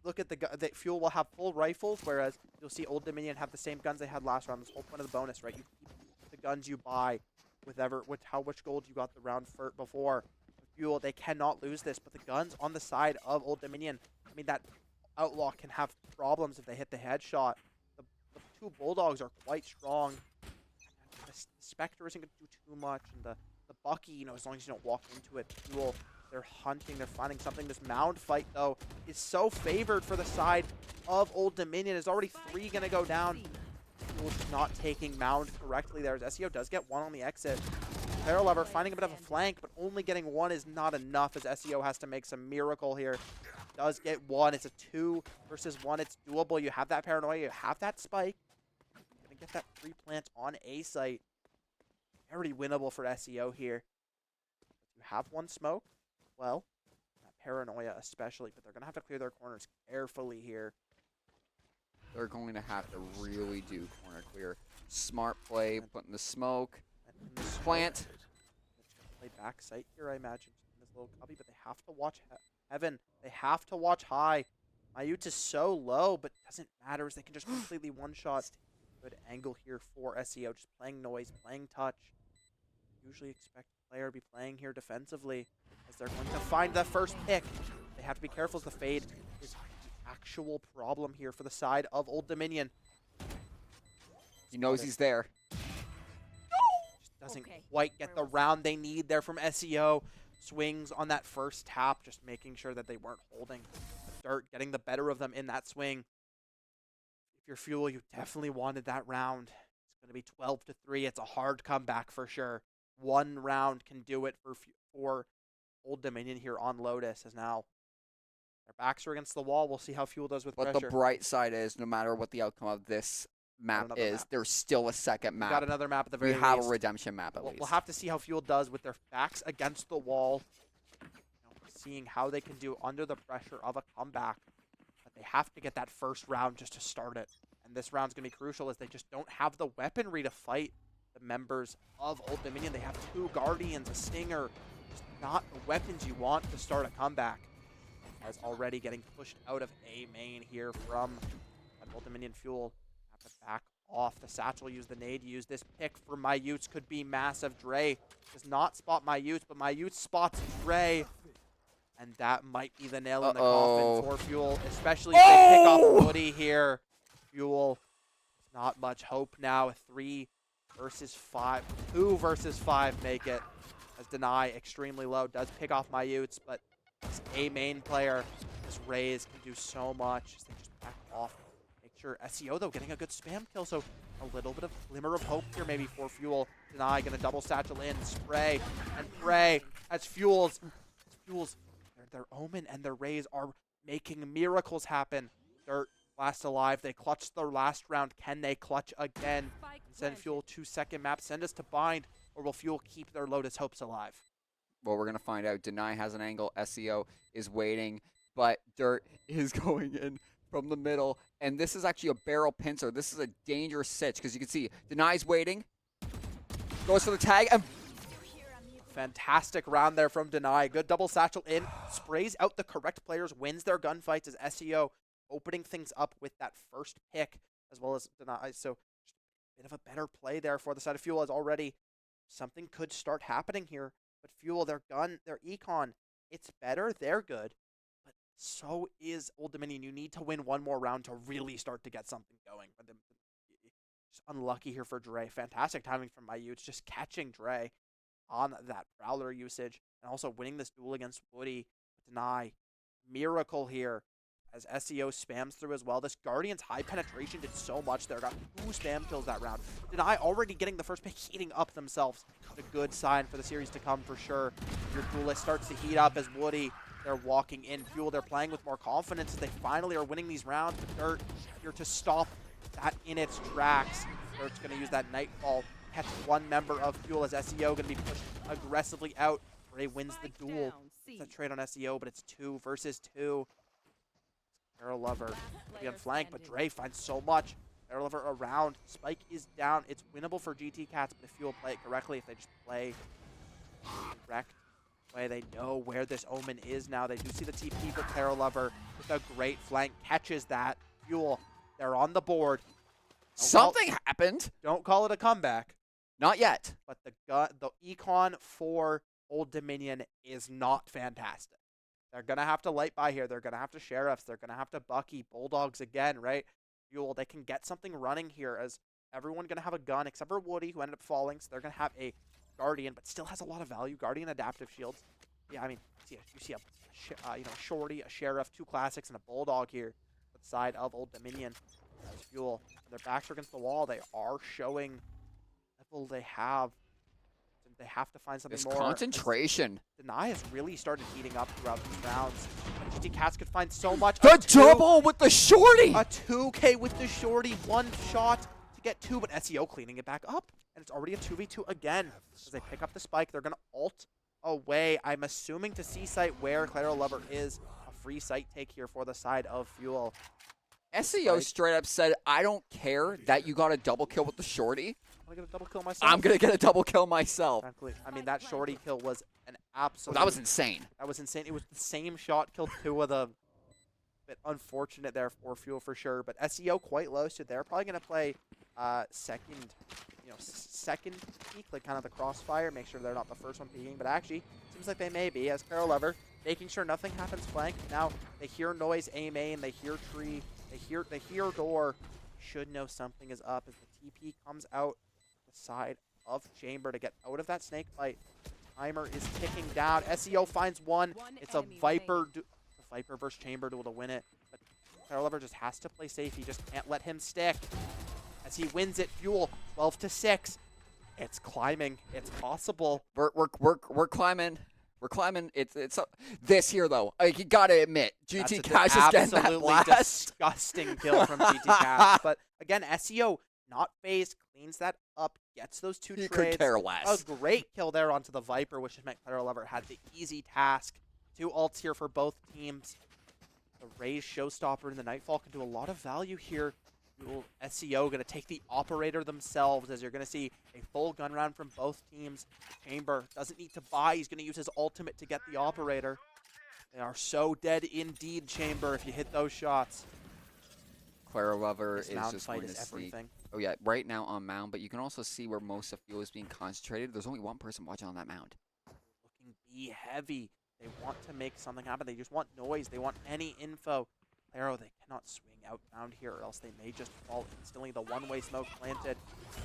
look at the Fuel will have full rifles, whereas you'll see Old Dominion have the same guns they had last round. This whole point of the bonus, right? You keep the guns you buy with how much gold you got the round before. Fuel, they cannot lose this, but the guns on the side of Old Dominion, I mean, that Outlaw can have problems if they hit the headshot. The 2 Bulldogs are quite strong. The Spectre isn't going to do too much, and the Bucky, as long as you don't walk into it, Fuel, they're hunting, they're finding something. This mound fight, though, is so favored for the side of Old Dominion. There's already 3 going to go down. Fuel's not taking mound correctly there, as SEO does get 1 on the exit. Lover finding a bit of a flank, but only getting 1 is not enough, as SEO has to make some miracle here. Does get 1. It's a 2 versus 1. It's doable. You have that Paranoia. You have that Spike. You're going to get that 3 plant on A site. Very winnable for SEO here. If you have 1 smoke, well, that Paranoia especially, but they're going to have to clear their corners carefully here. They're going to have to really do corner clear. Smart play, putting the smoke. Plant. Play back site here, I imagine, in this little cubby, but they have to watch Heaven. They have to watch high. Mayut is so low, but doesn't matter as they can just completely one-shot Good angle here for SEO, just playing noise, playing touch. Usually expect a player to be playing here defensively as they're going to find the first pick. They have to be careful as the fade is the actual problem here for the side of Old Dominion. He knows he's there. Just doesn't quite get the round they need there from SEO. Swings on that first tap, just making sure that they weren't holding the dirt, getting the better of them in that swing. If you're Fuel, you definitely wanted that round. It's going to be 12-3. It's a hard comeback for sure. One round can do it for Old Dominion here on Lotus, as now their backs are against the wall. We'll see how Fuel does with But pressure. the bright side is, no matter what the outcome of this map is, there's still a second map. We got another map at the very We least. have a redemption map at least. We'll have to see how Fuel does with their backs against the wall. Seeing how they can do under the pressure of a comeback. But they have to get that first round just to start it. And this round's going to be crucial as they just don't have the weaponry to fight the members of Old Dominion. They have 2 Guardians, a Stinger. Just not the weapons you want to start a comeback. As already getting pushed out of A main here from Old Dominion. Fuel. Have to back off. The Satchel use the nade. Use this pick for My Utes. Could be massive. Dre does not spot My Utes, but My Utes spots Dre. And that might be the nail in the coffin for Fuel, especially if they pick off Woody here. Fuel, not much hope now. 3 versus 5. 2 versus 5 make it. As Deny extremely low, does pick off My Utes, but this A main player, this Raze can do so much. They just back off. Make sure SEO though getting a good spam kill, so a little bit of glimmer of hope here maybe for Fuel. Deny gonna double satchel in, spray and pray as Fuel's their Omen and their Raze are making miracles happen. Dirt last alive. They clutched their last round. Can they clutch again? Send Fuel 2-second map. Send us to bind, or will Fuel keep their Lotus hopes alive? Well, we're going to find out. Deny has an angle. SEO is waiting, but Dirt is going in from the middle. And this is actually a barrel pincer. This is a dangerous sitch because you can see Deny's waiting. Goes for the tag and fantastic round there from Deny. Good double satchel in. Sprays out the correct players. Wins their gunfights as SEO opening things up with that first pick as well as Deny. So a bit of a better play there for the side of Fuel as already something could start happening here. But Fuel, their gun, their econ, it's better. They're good. But so is Old Dominion. You need to win one more round to really start to get something going. But just unlucky here for Dre. Fantastic timing from My Utes. Just catching Dre on that Prowler usage and also winning this duel against Woody. Deny. Miracle here as SEO spams through as well. This Guardian's high penetration did so much there. Got 2 spam kills that round. Deny already getting the first pick, heating up themselves. A good sign for the series to come for sure. Your duelist starts to heat up as Woody, they're walking in. Fuel, they're playing with more confidence as they finally are winning these rounds. But Dirt here to stop that in its tracks. Dirt's going to use that Nightfall. Catch one member of Fuel as SEO going to be pushed aggressively out. Ray wins the duel. It's a trade on SEO, but it's 2 versus 2. Arrow Lover will be on flank, but Dre finds so much. Arrow Lover around. Spike is down. It's winnable for GT Cats, but if Fuel play it correctly, if they just play the correct way, they know where this Omen is now. They do see the TP for Arrow Lover with a great flank. Catches that. Fuel, they're on the board. something happened. Don't call it a comeback. Not yet. But the econ for Old Dominion is not fantastic. They're going to have to light by here. They're going to have to Sheriffs. They're going to have to Bucky. Bulldogs again, right? Fuel, they can get something running here as everyone going to have a gun except for Woody, who ended up falling. So they're going to have a Guardian, but still has a lot of value. Guardian adaptive shields. Yeah, I mean, you see a Shorty, a Sheriff, 2 classics, and a Bulldog here at the side of Old Dominion. As Fuel, their backs are against the wall. They are showing level they have. They have to find something more. Concentration. Deny has really started heating up throughout these rounds. GT Cats could find so much. The double with the Shorty! A 2K with the Shorty. 1 shot to get 2, but SEO cleaning it back up. And it's already a 2v2 again. As they pick up the spike, they're going to ult away. I'm assuming to see site where Claro Lover is. A free site take here for the side of Fuel. SEO straight up said, I don't care that you got a double kill with the Shorty. I'm going to double kill myself. I'm going to get a double kill myself. Exactly. I mean, that Shorty kill was an absolute... That was insane. That was insane. It was the same shot, killed 2 of them. Bit unfortunate there for Fuel for sure. But SEO quite low, so they're probably going to play second, second peek, like kind of the crossfire, make sure they're not the first one peeking, but actually seems like they may be, as Carol Lover making sure nothing happens flank. Now they hear noise, A main, they hear tree, they hear door. Should know something is up as the TP comes out the side of Chamber to get out of that snake bite. Timer is ticking down. SEO finds one. It's a Viper, Viper versus Chamber duel to win it. But Carol Lover just has to play safe. He just can't let him stick. As he wins it, Fuel 12-6. It's climbing. It's possible. We're climbing. We're climbing. It's this here though. You gotta admit, GT Cash is getting that blast. Disgusting kill from GT Cash. But again, SEO not phased, cleans that up, gets those two He trades. could care less. A great kill there onto the Viper, which has meant Carol Lover had the easy task. 2 ults here for both teams. The Raze Showstopper and the Nightfall can do a lot of value here. SEO going to take the operator themselves, as you're going to see a full gun round from both teams. Chamber doesn't need to buy. He's going to use his ultimate to get the operator. They are so dead indeed, Chamber, if you hit those shots. Clara Lover This is mound just fight going to is sneak. everything. Oh yeah, right now on mound, but you can also see where most of fuel is being concentrated. There's only one person watching on that mound. Looking B heavy. They want to make something happen. They just want noise. They want any info. Arrow, they cannot swing outbound here, or else they may just fall instantly. The one-way smoke planted.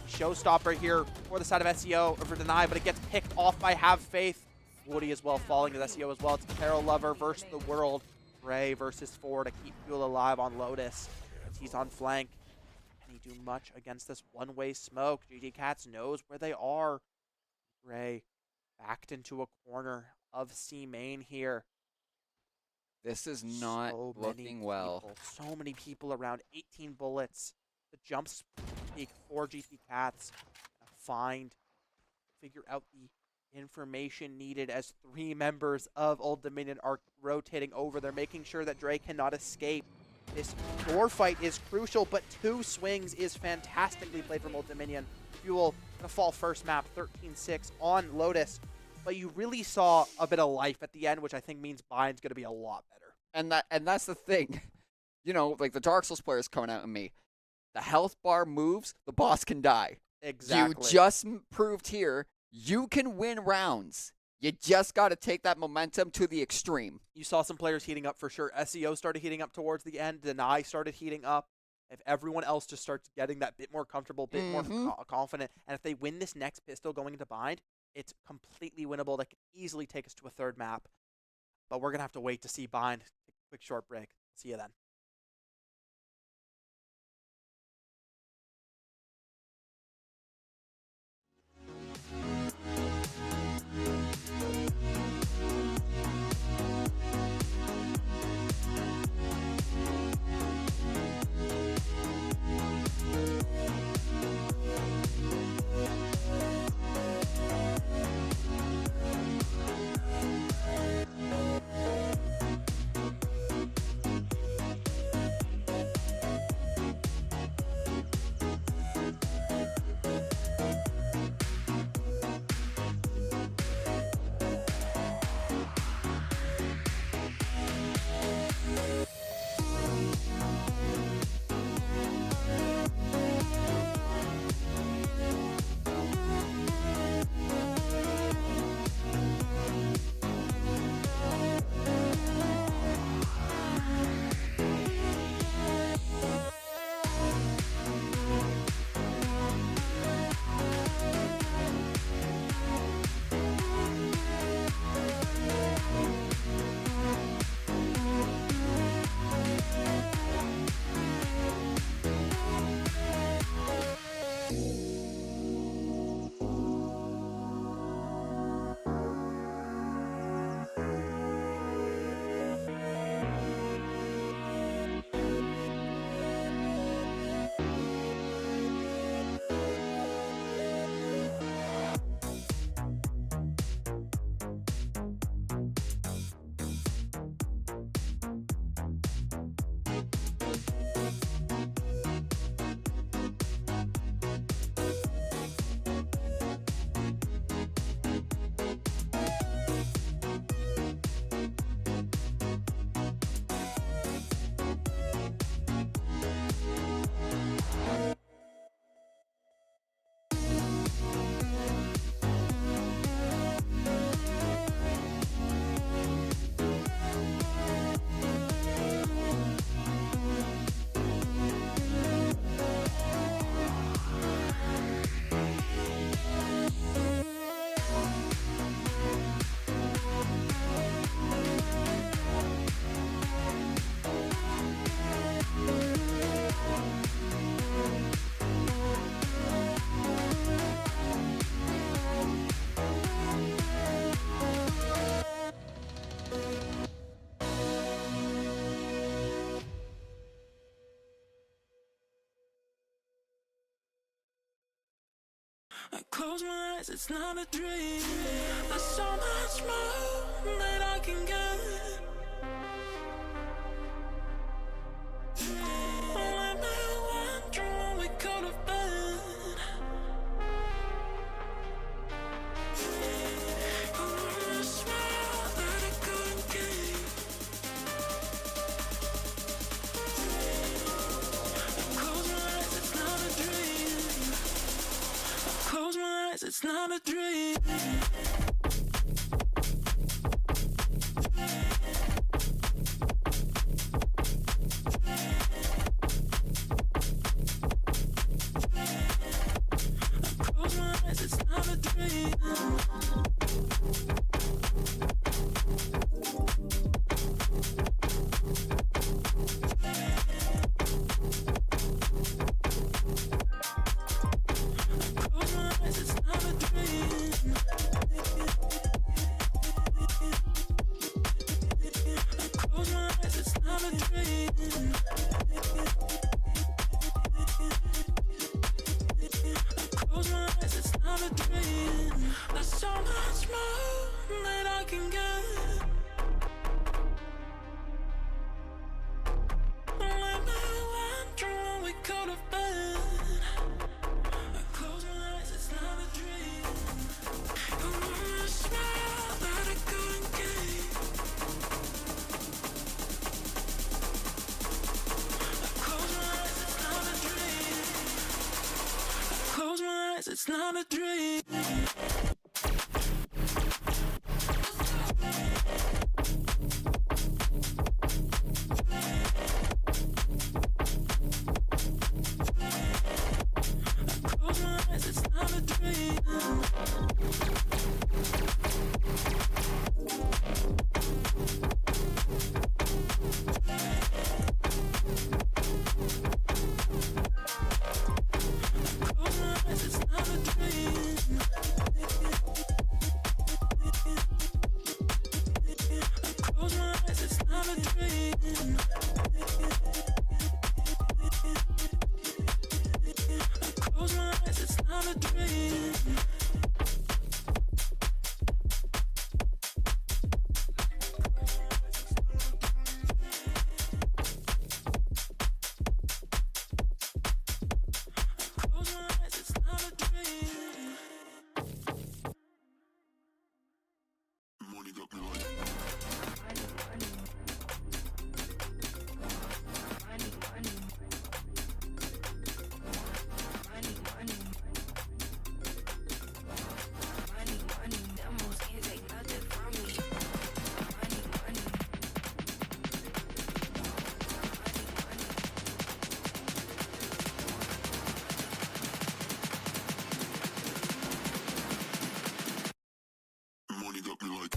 Showstopper here for the side of SEO over Deny, but it gets picked off by Have Faith. Woody as well falling to SEO as well. It's Carol Lover versus the world. Ray versus 4 to keep Fuel alive on Lotus. He's on flank. Can he do much against this one-way smoke? GG Cats knows where they are. Ray backed into a corner of C main here. This is not looking well. So many people around. 18 bullets. The jump peak for GT Cats. Figure out the information needed as 3 members of Old Dominion are rotating over. They're making sure that Dre cannot escape. This door fight is crucial, but 2 swings is fantastically played from Old Dominion. Fuel gonna fall first map, 13-6 on Lotus. But you really saw a bit of life at the end, which I think means Bind's going to be a lot better. And that's the thing. You know, like the Dark Souls players coming out at me. The health bar moves, the boss can die. Exactly. You just proved here, you can win rounds. You just got to take that momentum to the extreme. You saw some players heating up for sure. SEO started heating up towards the end. Deny started heating up. If everyone else just starts getting that bit more comfortable, bit more confident, and if they win this next pistol going into Bind, it's completely winnable. That could easily take us to a 3rd map. But we're going to have to wait to see Bind. Take a quick short break. See you then. I close my eyes, it's not a dream. There's so much more that I can get. Let me wonder when we go to bed. I swear that I couldn't keep. Close my eyes, it's not a dream. Close my eyes, it's not a dream. Close my eyes, it's not a dream. Close my eyes, it's not a dream. Close my eyes, it's not a dream. Close my eyes, it's not a dream. There's so much more that I can get. Let me wonder when we go to bed. I close my eyes, it's not a dream. I swear that I couldn't keep. Close my eyes, it's not a dream. Close my eyes, it's not a dream. Close my eyes, it's not a dream. Close my eyes, it's not a dream. Close my eyes, it's not a dream. Close my eyes, it's not a dream. Close my eyes, it's not a dream. Money got me like money got me like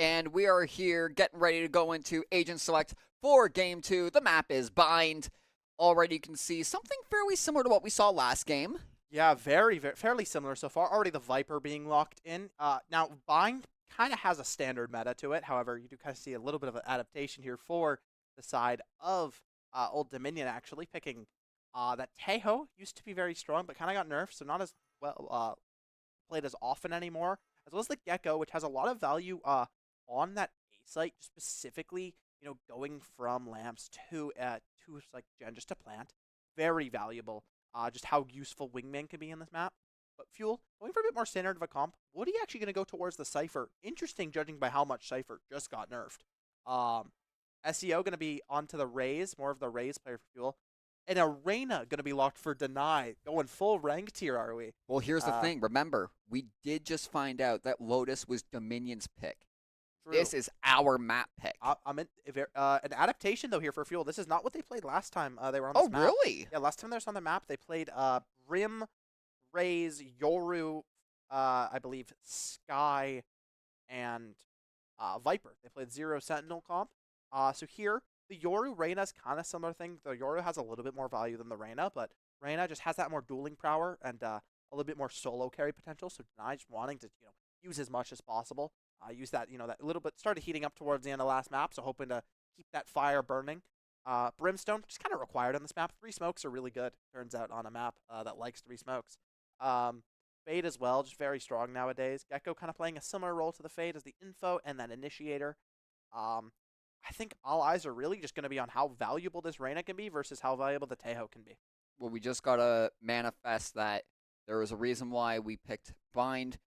and we are here getting ready to go into Agent Select for Game 2. The map is Bind. Already you can see something fairly similar to what we saw last game. Yeah, very fairly similar so far. Already the Viper being locked in. Now, Bind kind of has a standard meta to it. However, you do kind of see a little bit of an adaptation here for the side of Old Dominion, actually picking that Tejo used to be very strong, but kind of got nerfed, so not as well played as often anymore. As well as the Gecko, which has a lot of value on that A site, specifically, going from lamps to like Gen just to plant. Very valuable. Just how useful Wingman can be in this map. But Fuel, going for a bit more standard of a comp, Woody actually going to go towards the Cypher. Interesting, judging by how much Cypher just got nerfed. SEO going to be onto the Raze, more of the Raze player for Fuel. And Arena going to be locked for Deny. Going full ranked here, are we? Well, here's the thing. Remember, we did just find out that Lotus was Dominion's pick. True. This is our map pick. I'm in an adaptation, though, here for Fuel. This is not what they played last time they were on this map. Oh, really? Yeah, last time they were on the map, they played Brim, Raze, Yoru, I believe Sky, and Viper. They played Zero Sentinel comp. So here, the Yoru Reyna's kind of similar thing. The Yoru has a little bit more value than the Reyna, but Reyna just has that more dueling power and a little bit more solo carry potential. So Deny just wanting to use as much as possible. Use that that little bit. Started heating up towards the end of last map, so hoping to keep that fire burning. Brimstone just kind of required on this map. 3 smokes are really good. Turns out on a map that likes 3 smokes. Fade as well, just very strong nowadays. Gecko kind of playing a similar role to the Fade as the info and that initiator. I think all eyes are really just going to be on how valuable this Reyna can be versus how valuable the Tejo can be. Well, we just got to manifest that there was a reason why we picked Bind.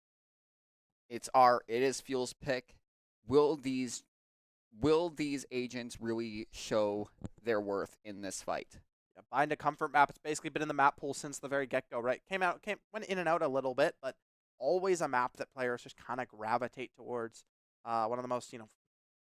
It is Fuel's pick. Will these agents really show their worth in this fight? Yeah, Bind a comfort map. It's basically been in the map pool since the very get-go, right? Went in and out a little bit, but always a map that players just kind of gravitate towards. One of the most,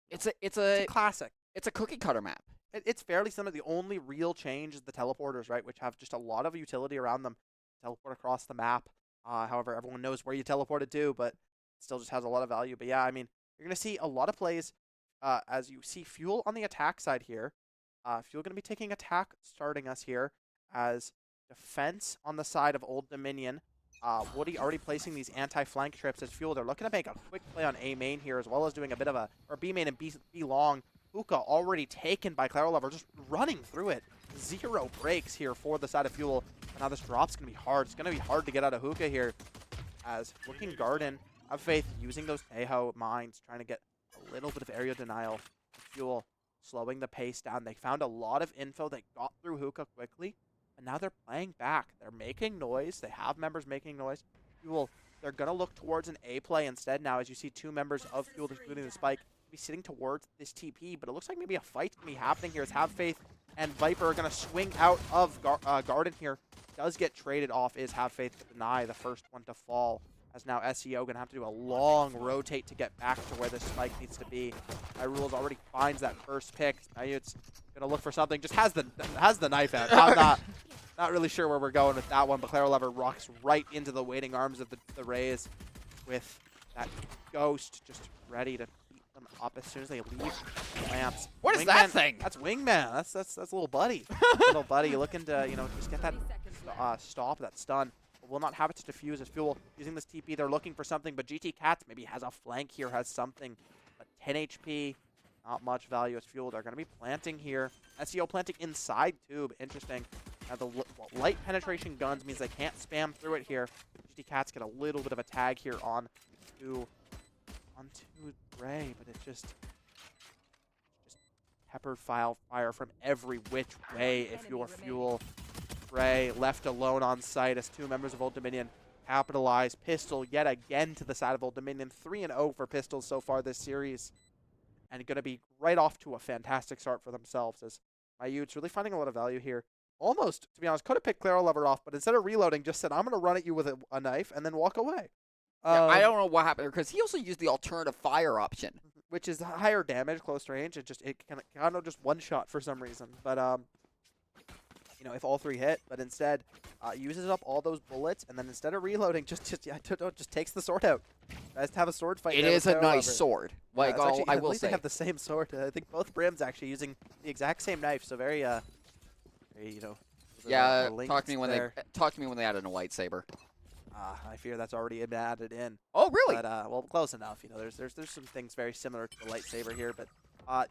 It's a classic. It's a cookie cutter map. It's fairly similar. The only real change is the teleporters, right, which have just a lot of utility around them. Teleport across the map. However, everyone knows where you teleported to, but still just has a lot of value. But yeah, I mean, you're going to see a lot of plays as you see Fuel on the attack side here. Fuel going to be taking attack, starting us here as defense on the side of Old Dominion. Woody already placing these anti-flank trips as Fuel. They're looking to make a quick play on A main here, as well as doing a bit of or B main and B long. Hookah already taken by Claro Lover, just running through it. 0 breaks here for the side of Fuel. And now this drop's going to be hard. It's going to be hard to get out of Hookah here as looking Garden. Have faith using those Tejo mines, trying to get a little bit of area denial. Fuel slowing the pace down. They found a lot of info. They got through Hookah quickly, and now they're playing back. They're making noise. They have members making noise. Fuel, they're going to look towards an A play instead now, as you see 2 members of Fuel, including the Spike, be sitting towards this TP, but it looks like maybe a fight's going to be happening here as Have Faith and Viper are going to swing out of Garden here. Does get traded off is Have Faith to Deny, the first one to fall. As now SEO going to have to do a long rotate to get back to where this Spike needs to be. Rules already finds that first pick. Now it's going to look for something. Just has the knife out. I'm not really sure where we're going with that one, but Claro Lover rocks right into the waiting arms of the Rays with that Ghost just ready to beat them up as soon as they leave lamps. What is that thing? That's Wingman. That's little buddy. Little buddy looking to just get that stop, that stun. Will not have it to defuse as Fuel using this TP. They're looking for something, but GT Cats maybe has a flank here, has something. But 10 HP, not much value as Fuel. They're going to be planting here. SEO planting inside tube. Interesting. Now the light penetration guns means they can't spam through it here. GT Cats get a little bit of a tag here onto Ray, but it's just peppered fire from every which way if you're Fuel. Ray left alone on site as 2 members of Old Dominion capitalize. Pistol yet again to the side of Old Dominion. 3-0 for Pistols so far this series. And going to be right off to a fantastic start for themselves as my Utes really finding a lot of value here. Almost, to be honest, could have picked Claro Lover off, but instead of reloading, just said, I'm going to run at you with a knife and then walk away. Yeah, I don't know what happened because he also used the alternative fire option. Which is higher damage, close range. It kind of just one shot for some reason. But you know, if all 3 hit, but instead uses up all those bullets, and then instead of reloading, just takes the sword out. Tries to have a sword fight. It there is with a Tail nice Lover. sword. Like, it's actually, I I will believe say. they have the same sword. I think both Brims actually using the exact same knife, so very, very you know. Yeah, links talk to me when there. they added a lightsaber. I fear that's already been added in. Oh, really? But well, close enough. You know, there's some things very similar to the lightsaber here, but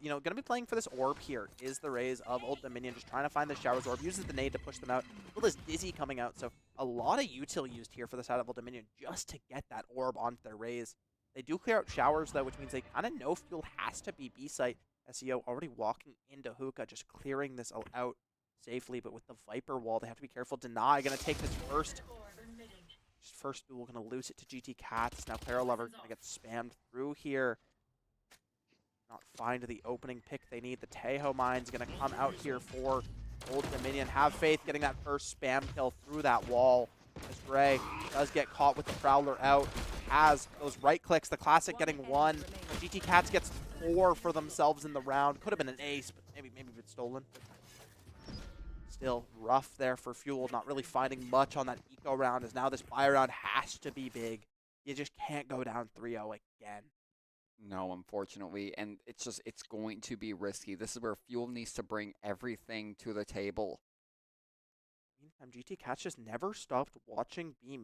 you know, gonna be playing for this orb here is the Rays of Old Dominion, just trying to find the Showers orb. Uses the nade to push them out. Well, there's Dizzy coming out, so a lot of util used here for the side of Old Dominion just to get that orb onto their Rays. They do clear out Showers though, which means they kind of know Fuel has to be B site. SEO already walking into Hookah, just clearing this out safely, but with the Viper wall, they have to be careful. Deny gonna take this first duel, gonna lose it to GT Cats. Now Clara Lover gonna get spammed through here. Not find the opening pick they need. The Tejo Mine's gonna come out here for Old Dominion. Have Faith getting that first spam kill through that wall. As Gray does get caught with the Prowler out. Has those right clicks, the classic getting 1. GT Cats gets 4 for themselves in the round. Could have been an ace, but maybe it's stolen. Still rough there for Fuel, not really finding much on that eco round, as now this buy round has to be big. You just can't go down 3-0 again. No, unfortunately, and it's going to be risky. This is where Fuel needs to bring everything to the table. Meantime, GT Cats just never stopped watching B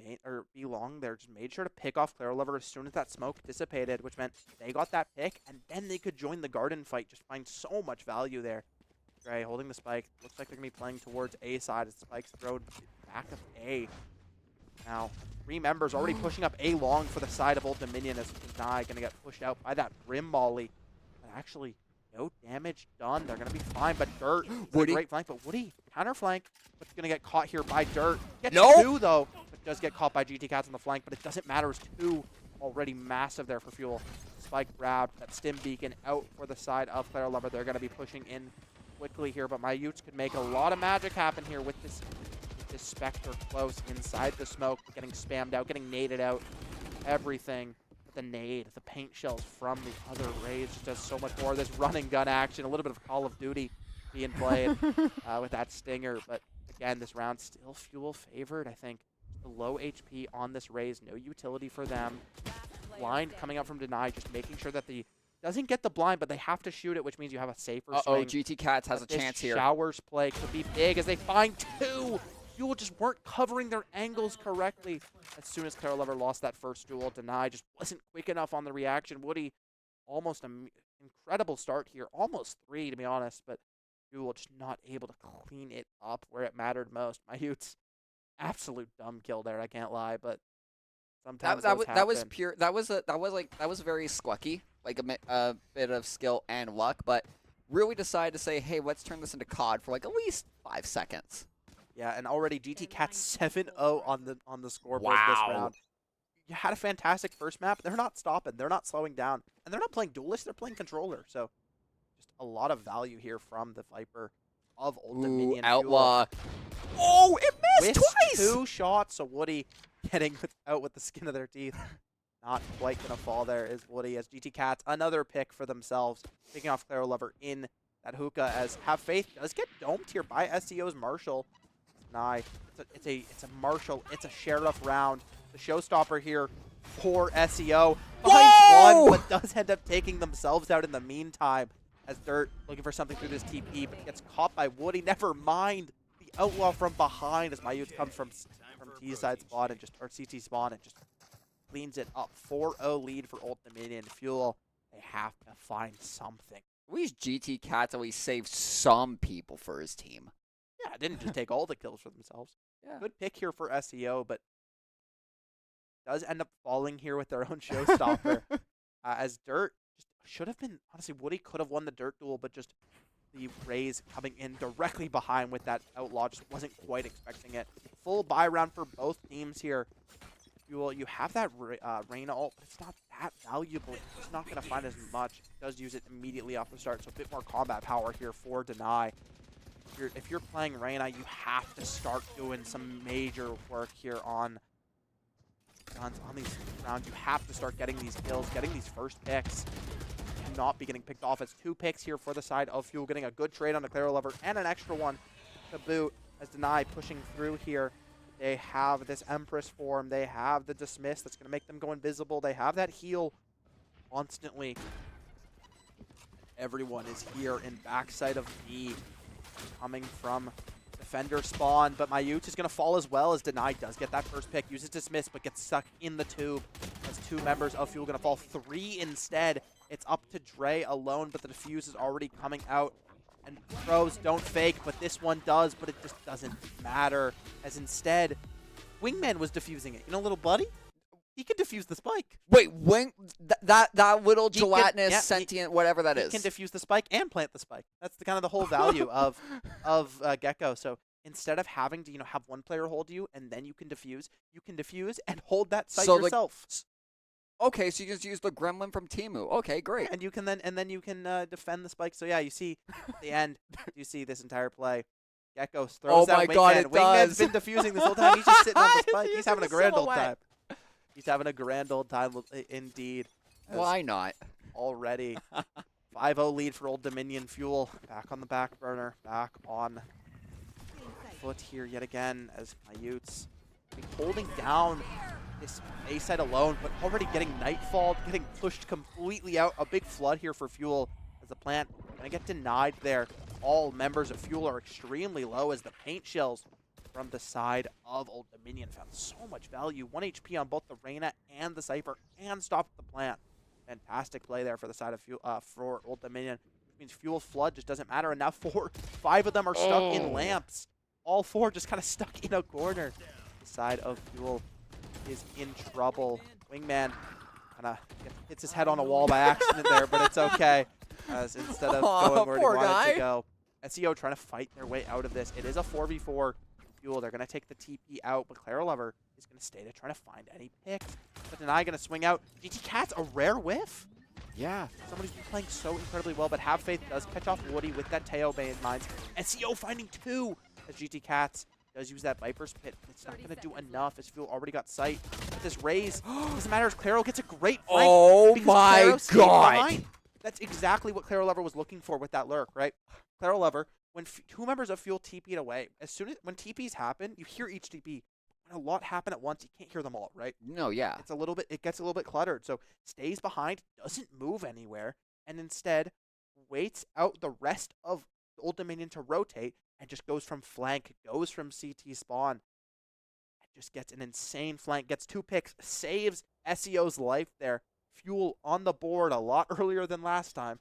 long there. Just made sure to pick off Clara Lover as soon as that smoke dissipated, which meant they got that pick, and then they could join the garden fight. Just find so much value there. Gray holding the spike. Looks like they're going to be playing towards A side as Spike's thrown back of A. Now, 3 members already pushing up A long for the side of Old Dominion as Deny going to get pushed out by that Brim Molly. But actually, no damage done. They're going to be fine, but Dirt, Woody. great flank, but Woody, counter flank, but going to get caught here by Dirt. Gets Nope. 2 though, but does get caught by GT Cats on the flank, but it doesn't matter. It's 2 already massive there for Fuel. Spike grabbed that Stim Beacon out for the side of Clara Lover. They're going to be pushing in quickly here, but my Utes could make a lot of magic happen here with this Spectre close inside the smoke, getting spammed out, getting naded out, everything. The nade, the paint shells from the other Rays just does so much more. This running gun action, a little bit of Call of Duty being played with that Stinger, but again, this round still Fuel favored, I think. The low HP on this Rays, no utility for them. Blind coming out from Deny, just making sure that the doesn't get the blind, but they have to shoot it, which means you have a safer swing. GT Cats has a chance here. Showers play could be big as they find 2. Fuel just weren't covering their angles correctly. As soon as Clara Lover lost that first duel, Deny just wasn't quick enough on the reaction. Woody, almost an incredible start here. Almost 3, to be honest, but Fuel just not able to clean it up where it mattered most. My Utes, absolute dumb kill there, I can't lie, but sometimes That was happen. pure. That was very squucky, like a bit of skill and luck, but really decided to say, hey, let's turn this into COD for like at least 5 seconds. Yeah, and already GT Cats 7-0 on the scoreboard Wow. this round. You had a fantastic first map. They're not stopping. They're not slowing down. And they're not playing Duelist. They're playing Controller. So just a lot of value here from the Viper of Old Dominion. Outlaw. Oh, it missed twice! 2 shots. So Woody getting out with the skin of their teeth. Not quite going to fall there is Woody as GT Cats. Another pick for themselves. Picking off Clara Lover in that hookah as Have Faith does get domed here by SEO's Marshall. Nye. It's a Marshall. It's a Sheriff round. The showstopper here for SEO. Finds 1, but does end up taking themselves out in the meantime. As Dirt looking for something through this TP, but gets caught by Woody. Never mind the Outlaw from behind as Mayut comes from T side spawn and or CT spawn and just cleans it up. 4-0 lead for Old Dominion. Fuel, they have to find something. At least GT Cats at least saved some people for his team. Yeah, didn't just take all the kills for themselves. Yeah. Good pick here for SEO, but does end up falling here with their own showstopper. As Dirt just should have been, honestly, Woody could have won the Dirt duel, but just the Rays coming in directly behind with that Outlaw just wasn't quite expecting it. Full buy round for both teams here. You have that Reyna ult, but it's not that valuable. It's not going to find as much. It does use it immediately off the start, so a bit more combat power here for Deny. If you're playing Reyna, you have to start doing some major work here on guns on these rounds. You have to start getting these kills, getting these first picks. Not be getting picked off. It's 2 picks here for the side of Fuel, getting a good trade on the Clara Lover and an extra one to boot. as Deny pushing through here. They have this Empress form. They have the Dismiss that's going to make them go invisible. They have that heal constantly. Everyone is here in backside of B, coming from defender spawn, but Mayut is going to fall as well as Deny does get that first pick, uses Dismiss, but gets stuck in the tube as 2 members of Fuel going to fall. 3 instead. It's up to Dre alone, but the defuse is already coming out. And pros don't fake, but this one does, but it just doesn't matter, as instead, Wingman was defusing it. You know, little buddy? He can defuse the spike. Wait, that little He can- gelatinous, yeah, sentient, whatever that He is. can defuse the spike and plant the spike. That's the kind of the whole value of Gecko. So instead of having to have one player hold you and then you can defuse and hold that site So, like, yourself. Okay, so you just use the gremlin from Temu. Okay, great. And you can defend the spike. So yeah, you see at the end, you see this entire play. Gecko throws Oh that my Wingman. God, it Wingman's does. been defusing this whole time. He's just sitting on the spike. He's He's having a in grand old silhouette. time. He's having a grand old time indeed. As Why not? already 5-0 lead for Old Dominion. Fuel back on the back burner, back on foot here yet again as Mayut's holding down this A side alone, but already getting Nightfall, getting pushed completely out. A big flood here for Fuel as the plant gonna get denied there. All members of Fuel are extremely low as the paint shells from the side of Old Dominion found so much value. 1 HP on both the Reyna and the Cypher and stopped the plant. Fantastic play there for the side of Fuel, for Old Dominion. Which means Fuel flood just doesn't matter, and now 5 of them are stuck in lamps. All 4 just kind of stuck in a corner. The side of Fuel is in trouble. Wingman kind of hits his head on a wall by accident there, but it's okay. As instead of going where he poor wanted guy. to go, SEO trying to fight their way out of this. It is a 4v4. Fuel, they're going to take the TP out, but Clara Lover is going to stay to try to find any picks. But Deny going to swing out. GT Cat's a rare whiff. Yeah. Somebody's been playing so incredibly well, but Have Faith does catch off Woody with that Teo Bay in mind. SEO finding 2 as GT Cats does use that Viper's Pit. It's not going to do enough as Fuel already got sight. But this raise, doesn't matter as Claro gets a great flank. Oh because my Claro stayed God. behind. That's exactly what Claro Lover was looking for with that lurk, right? Claro Lover, when 2 members of Fuel TP'd away, when TPs happen, you hear each TP. When a lot happen at once, you can't hear them all, right? No, yeah. It gets a little bit cluttered. So stays behind, doesn't move anywhere, and instead waits out the rest of Old Dominion to rotate and just goes from flank, goes from CT spawn, and just gets an insane flank, gets 2 picks, saves SEO's life there. Fuel on the board a lot earlier than last time.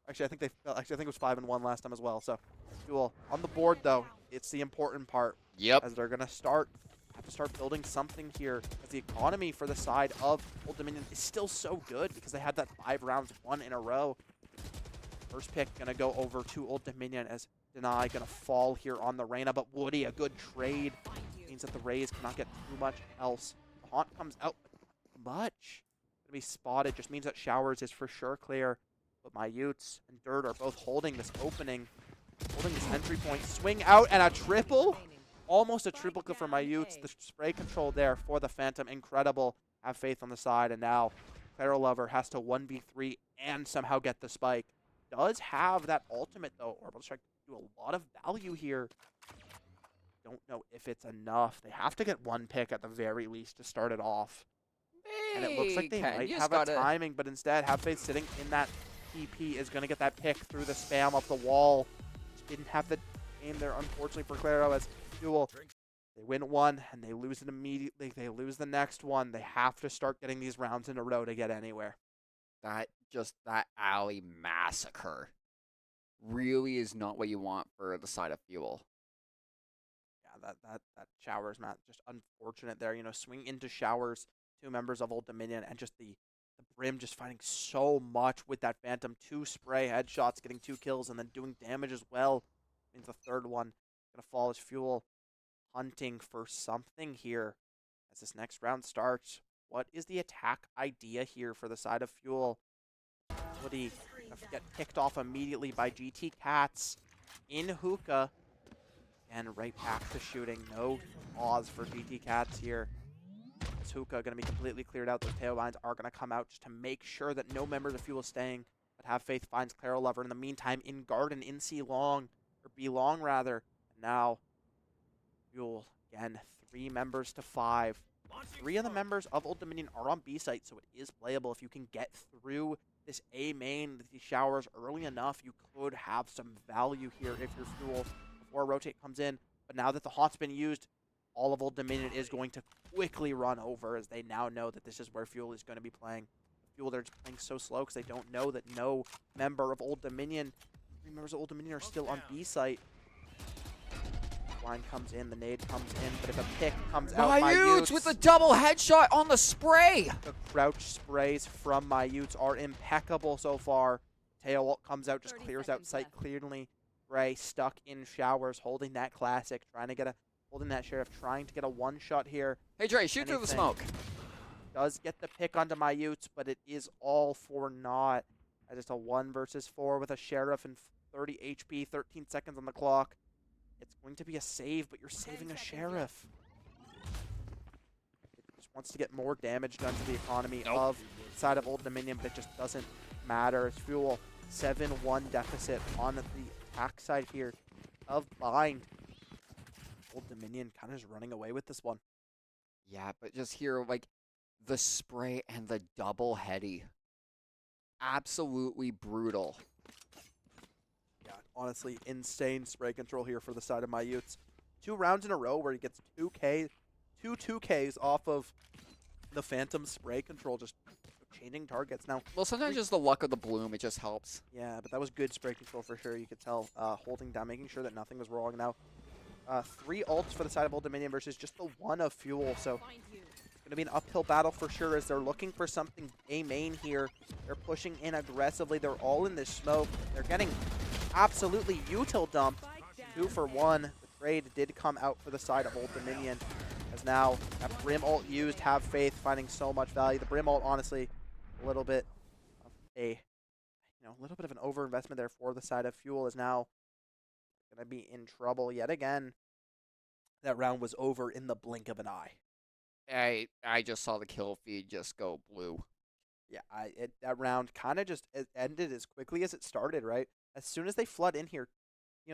Actually, I think it was 5-1 last time as well. So Fuel on the board though. It's the important part. Yep. As they're gonna have to start building something here. As the economy for the side of Old Dominion is still so good because they had that 5 rounds won in a row. First pick gonna go over to Old Dominion as Deny gonna fall here on the Reyna, but Woody a good trade means that the Rays cannot get too much else. The Haunt comes out, but not much. Gonna be spotted just means that Showers is for sure clear. But my Utes and Dirt are both holding this opening, holding this entry point. Swing out and a triple. Almost a triple kill for my Utes. The spray control there for the Phantom. Incredible. Have Faith on the side. And now Claro Lover has to 1v3 and somehow get the spike. Does have that ultimate though. Orbital Strike do a lot of value here. Don't know if it's enough. They have to get 1 pick at the very least to start it off. And it looks like they Ken, might you have just a gotta- timing, but instead Have Faith sitting in that TP is going to get that pick through the spam of the wall. Just didn't have the aim there, unfortunately, for Claro as Fuel. They win 1, and they lose it immediately. They lose the next one. They have to start getting these rounds in a row to get anywhere. That alley massacre really is not what you want for the side of Fuel. Yeah, that Showers, Matt, just unfortunate there. Swing into Showers, 2 members of Old Dominion, and just the Brim just finding so much with that Phantom. 2 spray headshots, getting 2 kills, and then doing damage as well. Means the third one gonna fall as Fuel. Hunting for something here as this next round starts. What is the attack idea here for the side of Fuel? Woody gonna get picked off immediately by GT Cats in Hookah. And right back to shooting. No pause for GT Cats here. As Hookah going to be completely cleared out. Those tail lines are going to come out just to make sure that no members of Fuel is staying. But Have Faith finds Claro Lover in the meantime in Garden, in C long, or B long rather. And now Fuel, again, 3 members to 5. 3 of the members of Old Dominion are on B site, so it is playable. If you can get through this A main, the showers early enough, you could have some value here if you're Fuel before a rotate comes in. But now that the Haunt's been used, all of Old Dominion is going to quickly run over as they now know that this is where Fuel is going to be playing. Fuel, they're just playing so slow because they don't know that no member of Old Dominion, 3 members of Old Dominion are still on B site. Line comes in, the nade comes in, but if a pick comes out, Mayutes with a double headshot on the spray. The crouch sprays from Mayutes are impeccable so far. Tail ult comes out, just clears out sight clearly. Gray stuck in showers, holding that classic, holding that sheriff, trying to get a one-shot here. Hey, Dre, shoot through the smoke. Does get the pick onto Mayutes, but it is all for naught. As it's a 1 versus 4 with a sheriff and 30 HP, 13 seconds on the clock. It's going to be a save, but you're saving a sheriff. It just wants to get more damage done to the economy of the side of Old Dominion, but it just doesn't matter. It's Fuel, 7-1 deficit on the attack side here of Bind. Old Dominion kind of just running away with this one. Yeah, but just here, like, the spray and the double heady. Absolutely brutal. Yeah, honestly, insane spray control here for the side of Mayutes. 2 rounds in a row where he gets 2Ks off of the Phantom spray control, just changing targets. Now, Well, sometimes just the luck of the bloom, it just helps. yeah, but that was good spray control for sure. You could tell holding down, making sure that nothing was wrong. Now, 3 ults for the side of Old Dominion versus just the 1 of Fuel. So it's going to be an uphill battle for sure as they're looking for something A main here. They're pushing in aggressively. They're all in this smoke. They're getting absolutely util dumped. 2 for 1. The trade did come out for the side of Old Dominion. As now that Brim ult used, Have Faith finding so much value. The Brim ult, honestly, a little bit of an overinvestment there for the side of Fuel is now going to be in trouble yet again. That round was over in the blink of an eye. I just saw the kill feed just go blue. Yeah, that round kind of just ended as quickly as it started, right? As soon as they flood in here,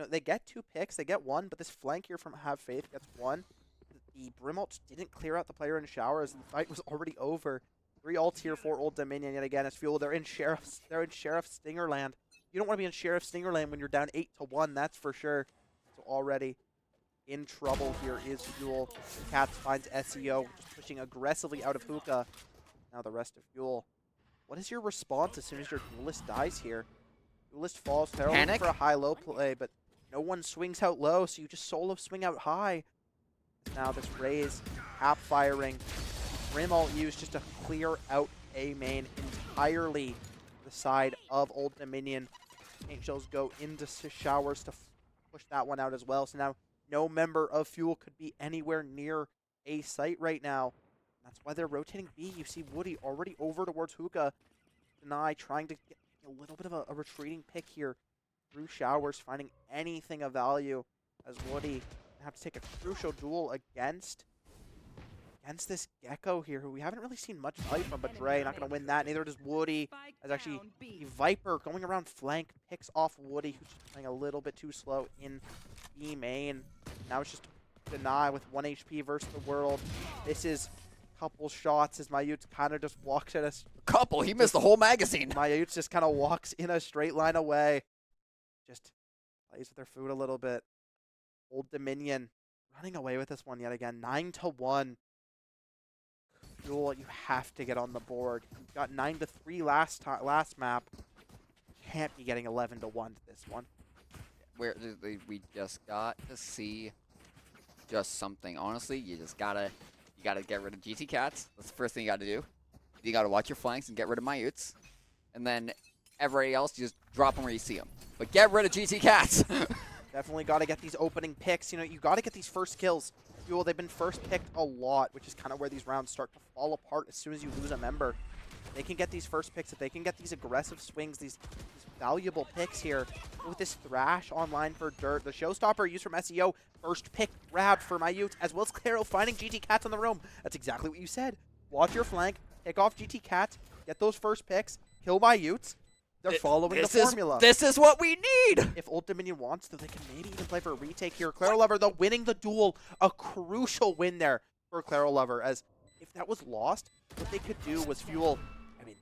they get 2 picks, they get 1, but this flank here from Have Faith gets 1. The Brim ult didn't clear out the player in showers, and the fight was already over. 3 ults here for Old Dominion yet again as Fuel. They're in Sheriff Stingerland. You don't want to be in Sheriff Stingerland when you're down 8-1, that's for sure. So already in trouble here is Fuel. Cats finds SEO, just pushing aggressively out of Hookah. Now the rest of Fuel. What is your response as soon as your duelist dies here? Duelist falls, they're looking for a high-low play, but no one swings out low, so you just solo swing out high. Now this Raze tap firing. Brim ult used just to clear out A main entirely the side of Old Dominion. Paint shells go into showers to push that one out as well. So now no member of Fuel could be anywhere near A site right now. That's why they're rotating B. You see Woody already over towards Hookah. Deny trying to get a little bit of a retreating pick here through showers, finding anything of value as Woody have to take a crucial duel against this Gecko here, who we haven't really seen much value from, but Dre not going to win that. Neither does Woody, as actually the Viper going around flank picks off Woody, who's just playing a little bit too slow in B main. Now it's just Deny with 1 HP versus the world. This is a couple shots as Mayutes kind of just walks at us. Couple? He missed the whole magazine. Mayutes just kind of walks in a straight line away. Just plays with their food a little bit. Old Dominion running away with this one yet again. 9-1. Fuel, you have to get on the board. You got 9-3 last map. Can't be getting 11-1 to this one. We just got to see just something. Honestly, you gotta get rid of GT Cats. That's the first thing you gotta do. You gotta watch your flanks and get rid of Mayutes. And then everybody else, you just drop them where you see them. But get rid of GT Cats. Definitely got to get these opening picks. You got to get these first kills. Fuel, they've been first picked a lot, which is kind of where these rounds start to fall apart as soon as you lose a member. They can get these first picks. If they can get these aggressive swings, these valuable picks here. With this Thrash online for Dirt. The Showstopper used from SEO. First pick grabbed for Mayutes, as well as Claro finding GT Cats on the roam. That's exactly what you said. Watch your flank. Pick off GT Cats. Get those first picks. Kill Mayutes. They're following the This formula. This is what we need. If Old Dominion wants to, they can maybe even play for a retake here. Claro Lover, though, winning the duel. A crucial win there for Claro Lover, as if that was lost, what they could do was Fuel. I mean,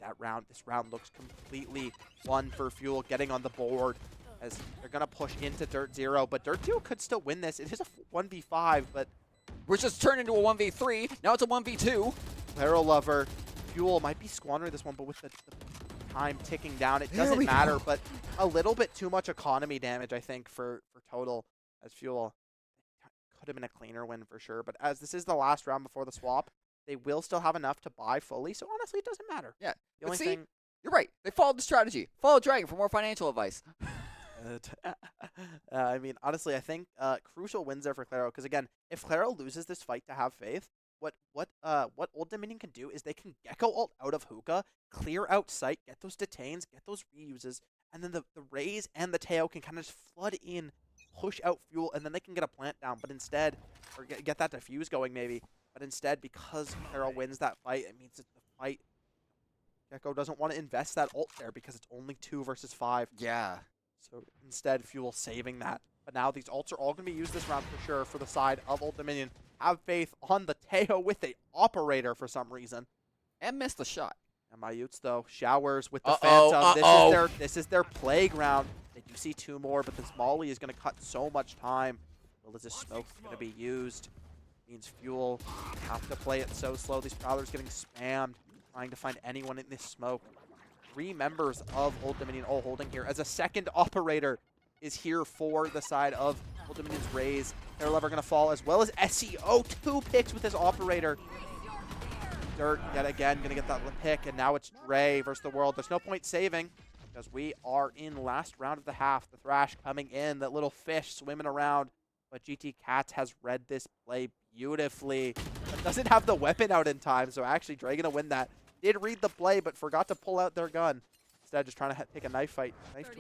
this round looks completely won for Fuel, getting on the board, as they're going to push into Dirt 0. But Dirt 0 could still win this. It is a 1v5, but Which just turned into a 1v3. Now it's a 1v2. Claro Lover, Fuel might be squandering this one, but with the time ticking down, it There doesn't we matter. go. But a little bit too much economy damage, I think, for Total, as Fuel could have been a cleaner win for sure. But as this is the last round before the swap, they will still have enough to buy fully. So honestly, it doesn't matter. Yeah. The But only see, thing. you're right. They followed the strategy. Follow Dragon for more financial advice. I mean, honestly, I think crucial wins there for Claro, because again, if Claro loses this fight to have faith, what Old Dominion can do is they can Gecko ult out of Hookah, clear out sight, get those detains, get those reuses, and then the Raze and the Teo can kind of just flood in, push out Fuel, and then they can get a plant down. But instead, or get that defuse going maybe. But instead, because Claro wins that fight, it means that the fight, Gecko doesn't want to invest that ult there because it's only 2 versus 5. Yeah. So instead, Fuel saving that. But now these ults are all going to be used this round for sure for the side of Old Dominion. Have faith on the Teo with the Operator for some reason. And missed the shot. And my Utes, though, showers with the Uh-oh, Phantom. This is their playground. They do see 2 more, but this Molly is going to cut so much time. Well, is this smoke going to be used? Means Fuel have to play it so slow. These Prowlers getting spammed, trying to find anyone in this smoke. 3 members of Old Dominion all holding here, as a second Operator is here for the side of Old Dominion's Raze. Claro Lover going to fall, as well as SEO. 2 picks with his Operator. Dirt yet again going to get that pick, and now it's Dre versus the world. There's no point saving, because we are in last round of the half. The Thrash coming in, that little fish swimming around. But GT Cats has read this play beautifully, but doesn't have the weapon out in time, so actually Dre going to win that. Did read the play, but forgot to pull out their gun. Instead, just trying to take a knife to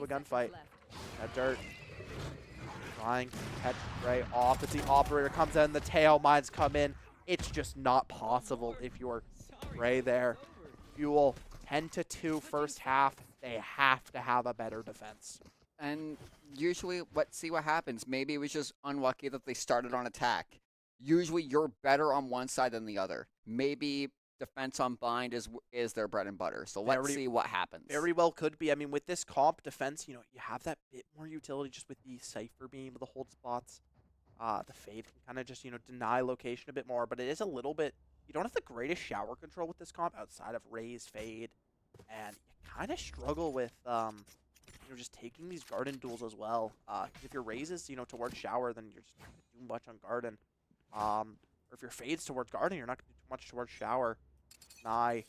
a gunfight. Dirt trying to catch Dre off as the Operator comes in, the tail mines come in. It's just not possible if you're Dre there. Fuel 10-2 first half. They have to have a better defense. And usually, let's see what happens. Maybe it was just unlucky that they started on attack. Usually, you're better on one side than the other. Maybe defense on bind is their bread and butter. So let's see what happens. Very well could be. I mean, with this comp defense, you have that bit more utility just with the Cypher being able to hold spots. The Fade can kind of just, deny location a bit more, but it is a little bit, you don't have the greatest shower control with this comp outside of Raze, Fade, and you kind of struggle with, just taking these Garden duels as well. Because if your Raze is, towards shower, then you're just not going to do much on Garden. Or if your Fade's towards Garden, you're not going to do too much towards shower. Nye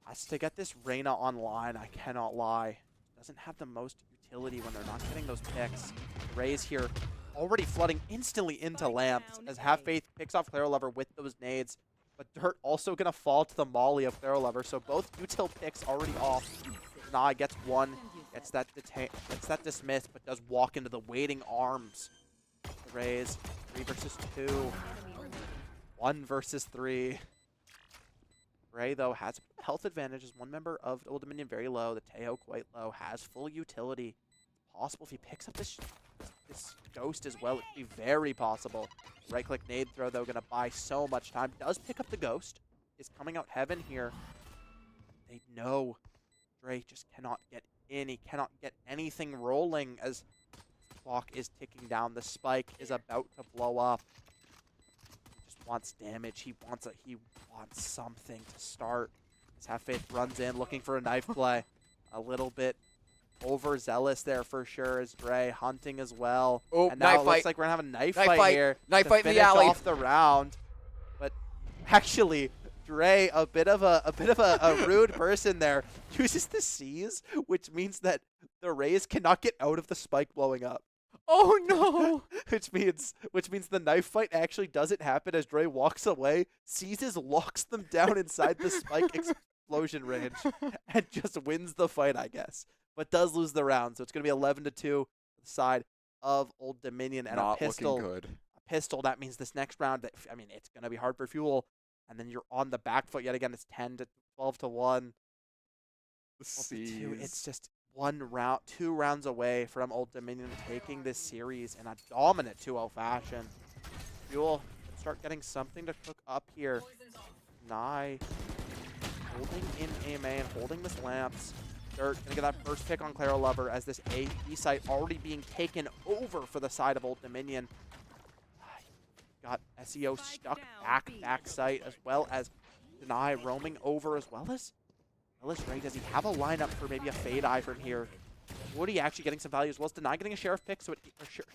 has to get this Reyna online, I cannot lie. Doesn't have the most utility when they're not getting those picks. Raze here already flooding instantly into lamps as Have Faith picks off Claro Lover with those nades. But Dirt also going to fall to the Molly of Claro Lover, so both util picks already off. Nye gets one, gets that dismissed, but does walk into the waiting arms. Raze, 3 versus 2. 1 versus 3. Ray, though, has a health advantage as one member of Old Dominion very low. The Teo quite low, has full utility. Possible if he picks up this Ghost as well, it could be very possible. Right-click nade throw, though, going to buy so much time. Does pick up the Ghost. Is coming out heaven here. They know Dre just cannot get in. He cannot get anything rolling as the clock is ticking down. The spike is about to blow up. Wants damage. He wants something to start. As Have Faith runs in looking for a knife play. A little bit overzealous there for sure as Dre hunting as well. Oh, and now knife it looks fight. like we're gonna have a knife Knife fight fight. here. Knife to fight in the finish alley. off the round. But actually, Dre, a bit of a rude person there, uses the C's, which means that the Rays cannot get out of the spike blowing up. Oh no! which means the knife fight actually doesn't happen as Dre walks away, seizes, locks them down inside the spike explosion range, and just wins the fight, I guess. But does lose the round, so it's going to be 11-2 to the side of Old Dominion. And Not a pistol. looking good. A pistol, that means this next round, I mean, it's going to be hard for Fuel. And then you're on the back foot yet again. It's 10-12 to 1. It's just 2 rounds away from Old Dominion taking this series in a dominant 2-0 fashion. Fuel can start getting something to cook up here. Nye holding in A main, holding this Lamps. Dirt gonna get that first pick on Clara Lover as this A B site already being taken over for the side of Old Dominion. Got SEO stuck back site, as well as Deny roaming over, as well as Ray. Does he have a lineup for maybe a Fade Eye from here? Woody actually getting some value, as well as Deny getting a Sheriff pick, or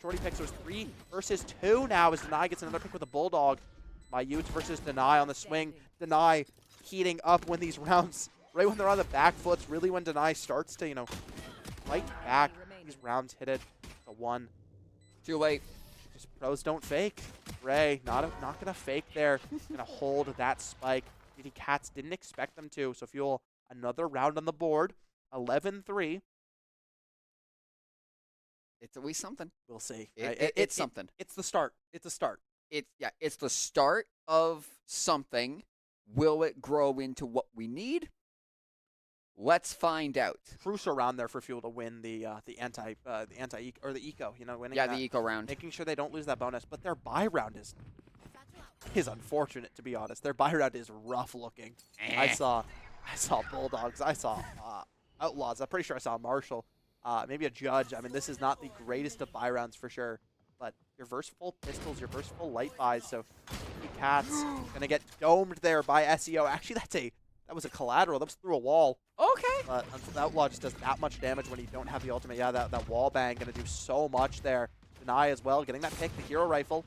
Shorty pick, so it's 3 versus 2 now as Deny gets another pick with a Bulldog. Mayutes versus Deny on the swing. Deny heating up when these rounds, right when they're on the back foot, it's really when Deny starts to, fight back. These rounds hit it. A 1. Too late. Just pros don't fake. Ray, not gonna fake there. Gonna hold that spike. GT Cats didn't expect them to, so Fuel another round on the board. 11-3. It's at least something. We'll see. It's something. It's the start. It's a start. It's the start of something. Will it grow into what we need? Let's find out. Crucial round there for Fuel to win the anti or the eco. Winning. Yeah, the eco round. Making sure they don't lose that bonus. But their buy round is unfortunate, to be honest. Their buy round is rough looking. I saw Bulldogs. I saw Outlaws. I'm pretty sure I saw Marshall. Maybe a Judge. I mean, this is not the greatest of buy rounds for sure. But your versatile pistols, your versatile light buys. So Cats gonna get domed there by SEO. Actually, that was a collateral. That was through a wall. Okay. But Outlaw just does that much damage when you don't have the ultimate. Yeah, that wall bang gonna do so much there. Deny as well, getting that pick, the hero rifle.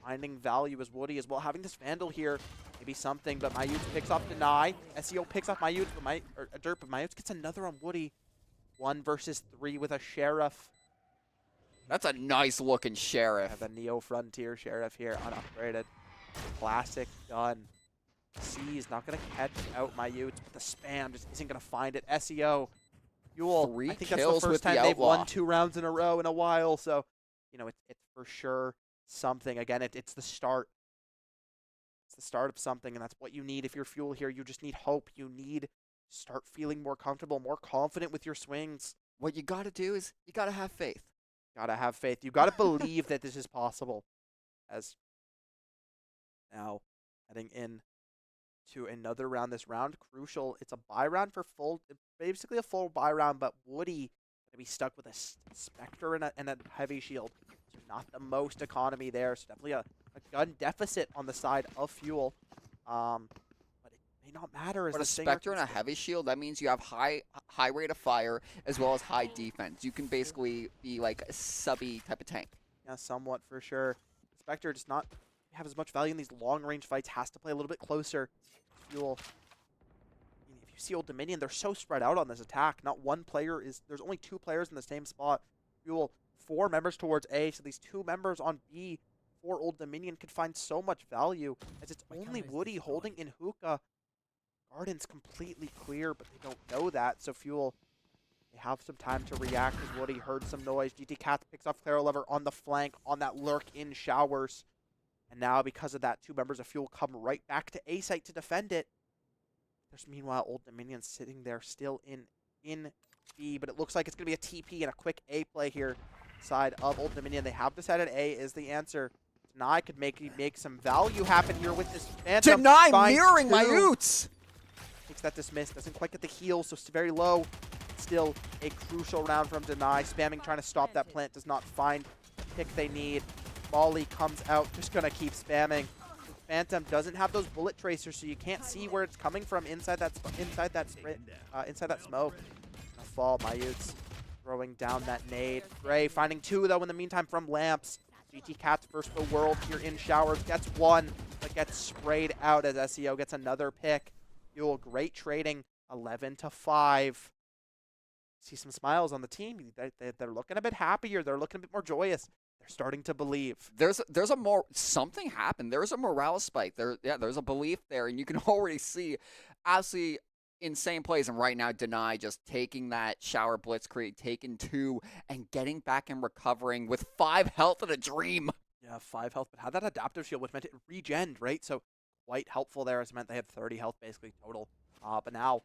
Finding value as Woody as well. Having this Vandal here, maybe something, but Mayutes picks off Deny. SEO picks off Mayutes, but Dirt, but Mayutes gets another on Woody. 1 versus 3 with a Sheriff. That's a nice looking Sheriff. Have a Neo Frontier Sheriff here, unupgraded. Classic done. C is not going to catch out Mayutes, but the spam just isn't going to find it. SEO, Fuel, 3 I think that's kills the with first time the they've Outlaw. won 2 rounds in a row in a while, so, it's for sure something. Again, it's the start. It's the start of something, and that's what you need if you're Fuel here. You just need hope. You need to start feeling more comfortable, more confident with your swings. What you got to do is you got to have faith. Gotta have faith. You gotta believe that this is possible. As now heading in to another round. This round crucial. It's a buy round for basically a full buy round, but Woody gonna be stuck with a Spectre and a heavy shield. So not the most economy there. So definitely a gun deficit on the side of Fuel. But it may not matter as But the a Stinger Spectre and a heavy shield, that means you have high rate of fire as well as high defense. You can basically be like a subby type of tank. Yeah, somewhat for sure. Spectre does not have as much value in these long-range fights. Has to play a little bit closer. Fuel. If you see Old Dominion, they're so spread out on this attack. Not one player is. There's only 2 players in the same spot. Fuel 4 members towards A, so these 2 members on B for Old Dominion could find so much value, as it's only Woody holding in hookah. Garden's completely clear, but they don't know that. So Fuel, they have some time to react as Woody heard some noise. GT Cats picks off Clara Lover on the flank on that lurk in showers. And now because of that, 2 members of Fuel come right back to A site to defend it. There's meanwhile Old Dominion sitting there still in B, but it looks like it's going to be a TP and a quick A play here side of Old Dominion. They have decided A is the answer. Deny could make some value happen here with this Phantom. Deny Finds mirroring 2. Mayutes! Takes that dismiss, doesn't quite get the heal, so it's very low. Still a crucial round from Deny. Spamming, trying to stop that plant, does not find the pick they need. Molly comes out, just gonna keep spamming. Phantom doesn't have those bullet tracers, so you can't see where it's coming from inside that smoke. Gonna fall, Mayutes throwing down that nade. Gray finding 2 though in the meantime from Lamps. GT Cats first for World here in showers, gets 1, but gets sprayed out as SEO gets another pick. Fuel, great trading, 11-5. See some smiles on the team. They're looking a bit happier. They're looking a bit more joyous. They're starting to believe. There's something happened. There's a morale spike. There's a belief there, and you can already see absolutely insane plays. And right now, Deny just taking that shower blitzkrieg, taking 2, and getting back and recovering with 5 health and a dream. Yeah, 5 health, but had that adaptive shield, which meant it regened, right? So quite helpful there. As it meant they had 30 health basically total. But now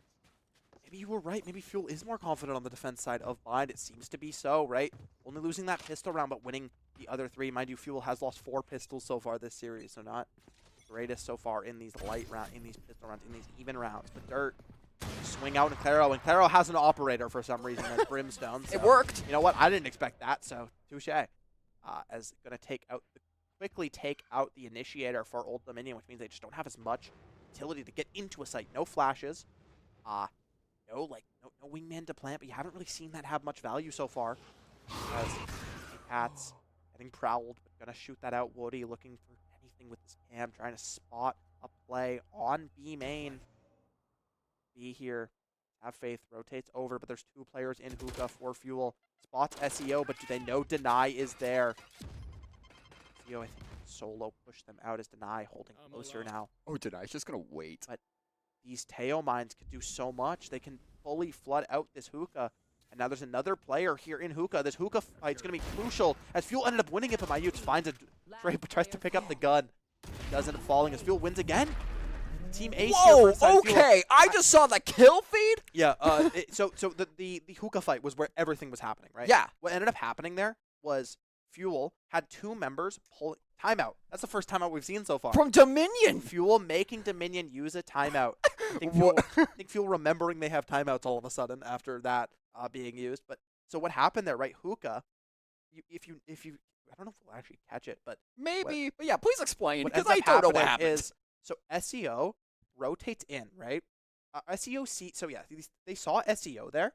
maybe you were right. Maybe Fuel is more confident on the defense side of Blind. It seems to be so, right? Only losing that pistol round, but winning the other 3. Mind you, Fuel has lost 4 pistols so far this series, so not the greatest so far in these light round, in these pistol rounds, in these even rounds. But Dirt swing out in Claro, and Claro has an operator for some reason as Brimstone. So, It worked. you know what? I didn't expect that, so touche. As gonna quickly take out the initiator for Old Dominion, which means they just don't have as much utility to get into a site. No flashes. No wingman to plant, but you haven't really seen that have much value so far. As Cats getting prowled, but gonna shoot that out. Woody looking for anything with his cam, trying to spot a play on B main. B here. Have faith, rotates over, but there's 2 players in hookah for Fuel. Spots SEO, but do they know Deny is there? SEO, I think, solo push them out as Deny holding closer now. Oh, Denai's just gonna wait. These Teo mines could do so much. They can fully flood out this hookah. And now there's another player here in hookah. This hookah fight's going to be crucial as Fuel ended up winning it, but Mayutes finds a Trey, but tries to pick up the gun. Doesn't falling as Fuel wins again. Team Ace here. Whoa, for Fuel. okay. I just saw the kill feed. Yeah, so the hookah fight was where everything was happening, right? Yeah. What ended up happening there was Fuel had 2 members pull timeout. That's the first timeout we've seen so far. From Dominion. Fuel making Dominion use a timeout. I think Fuel remembering they have timeouts all of a sudden after that being used. But so what happened there, right? Hookah, if you, I don't know if we'll actually catch it, but Maybe, but yeah, please explain what because ends I up don't know what happening happened. is so SEO rotates in, right? SEO so yeah, they saw SEO there,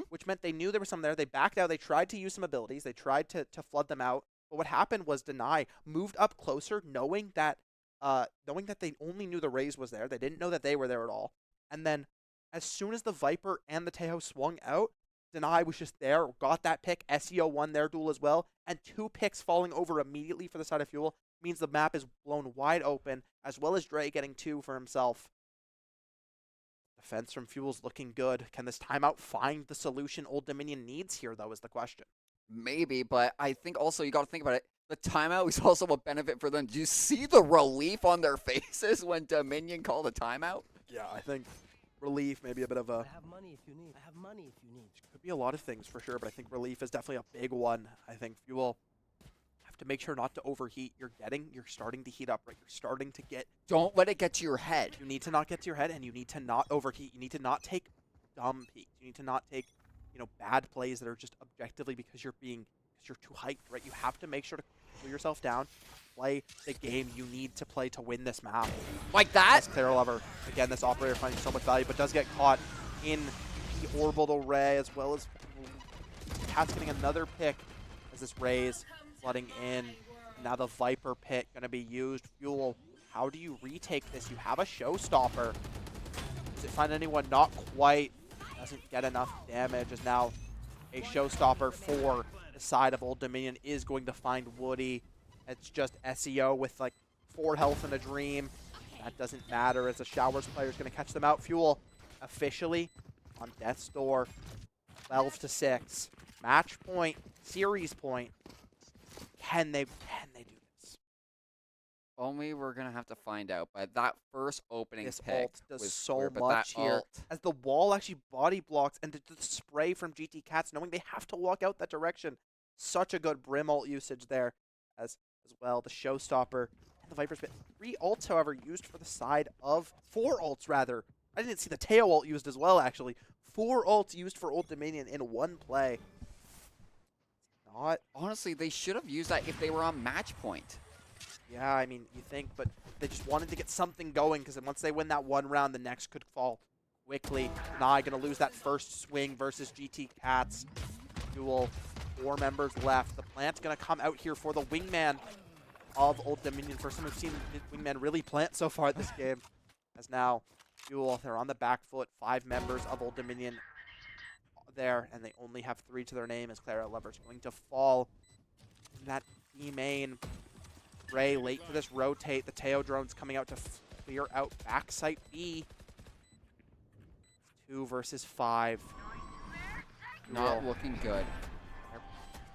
which meant they knew there was some there. They backed out. They tried to use some abilities. They tried to flood them out. But what happened was Deny moved up closer, knowing that they only knew the Raze was there. They didn't know that they were there at all. And then as soon as the Viper and the Tejo swung out, Deny was just there, got that pick. SEO won their duel as well. And 2 picks falling over immediately for the side of Fuel means the map is blown wide open, as well as Dre getting 2 for himself. Defense from Fuel's looking good. Can this timeout find the solution Old Dominion needs here, though, is the question. Maybe, but I think also you got to think about it. The timeout was also a benefit for them. Do you see the relief on their faces when Dominion called a timeout? Yeah, I think relief, maybe a bit of a... I have money if you need. I have money if you need. Could be a lot of things for sure, but I think relief is definitely a big one. I think Fuel have to make sure not to overheat. You're starting to heat up, right? You're starting to get... Don't let it get to your head. You need to not get to your head, and you need to not overheat. You need to not take dumb peaks. You need to not take, bad plays that are just objectively because you're too hyped, right? You have to make sure to cool yourself down, play the game you need to play to win this map. Like that? That's Clara Lover. Again, this operator finding so much value, but does get caught in the orbital ray, as well as Cat's getting another pick as this Raze flooding in. Now the Viper pit going to be used. Fuel, how do you retake this? You have a showstopper. Does it find anyone? Not quite. Doesn't get enough damage, as now a showstopper for the side of Old Dominion is going to find Woody. It's just SEO with like 4 health and a dream. That doesn't matter as the Showers player is going to catch them out. Fuel officially on death's door. 12-6. Match point, series point. Can they do this? Only we're going to have to find out. But that first opening This pick ult does was so weird, but much that here. ult- As the wall actually body blocks and the spray from GT Cats, knowing they have to walk out that direction. Such a good Brim ult usage there as well. The showstopper and the Viper's bit. 3 ults, however, used for the side of 4 ults, rather. I didn't see the Teo ult used as well, actually. 4 ults used for Old Dominion in one play. Not. Honestly, they should have used that if they were on match point. Yeah, I mean, you think, but they just wanted to get something going because once they win that one round, the next could fall quickly. Nye going to lose that first swing versus GT Cats. Duel, 4 members left. The plant's going to come out here for the wingman of Old Dominion. First time we've seen wingman really plant so far this game. As now, Duel, they're on the back foot. 5 members of Old Dominion there, and they only have 3 to their name as Clara Lover's going to fall in that B main. Ray late for this rotate. The Teo drone's coming out to clear out backside B. 2 versus 5. Not looking good.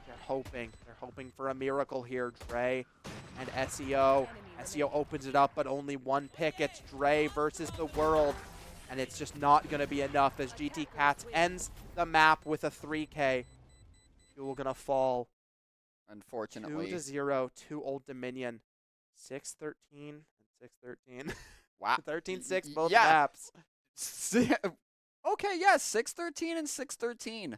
They're hoping. They're hoping for a miracle here. Dre and SEO. SEO opens it up, but only 1 pick. It's Dre versus the world. and it's just not going to be enough as GT Cats ends the map with a 3K. Fuel going to fall Unfortunately. 2-0 to Old Dominion. 6-13 and 6-13. Wow. 13-6 both Yeah. maps. Okay, yeah, 6-13 and 6-13.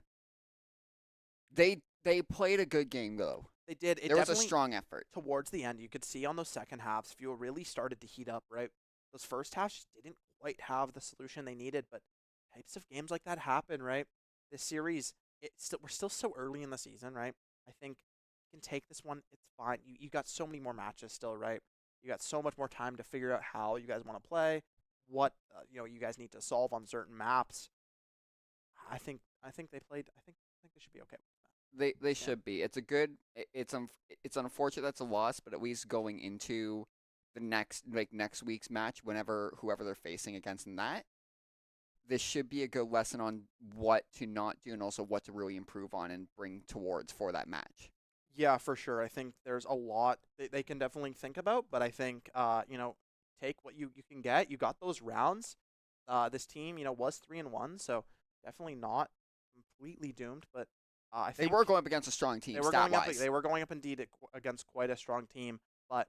They played a good game though. They did. There was a strong effort. Towards the end, you could see on those second halves, Fuel really started to heat up, right? Those first halves just didn't quite have the solution they needed, but types of games like that happen, right? This series, we're still so early in the season, right? I think you can take this one. It's fine. You got so many more matches still, right? You got so much more time to figure out how you guys want to play, what you guys need to solve on certain maps. I think they played. I think they should be okay. They should be. It's a good. It's unfortunate that's a loss, but at least going into the next week's match, whoever they're facing against in that, this should be a good lesson on what to not do and also what to really improve on and bring towards for that match. Yeah, for sure. I think there's a lot they can definitely think about, but I think take what you can get. You got those rounds. This team was 3-1, so definitely not completely doomed, but. I think they were going up against a strong team. They were going up indeed against quite a strong team, but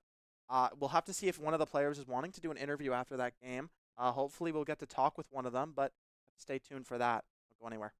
we'll have to see if one of the players is wanting to do an interview after that game. Hopefully, we'll get to talk with one of them, but stay tuned for that. Don't go anywhere.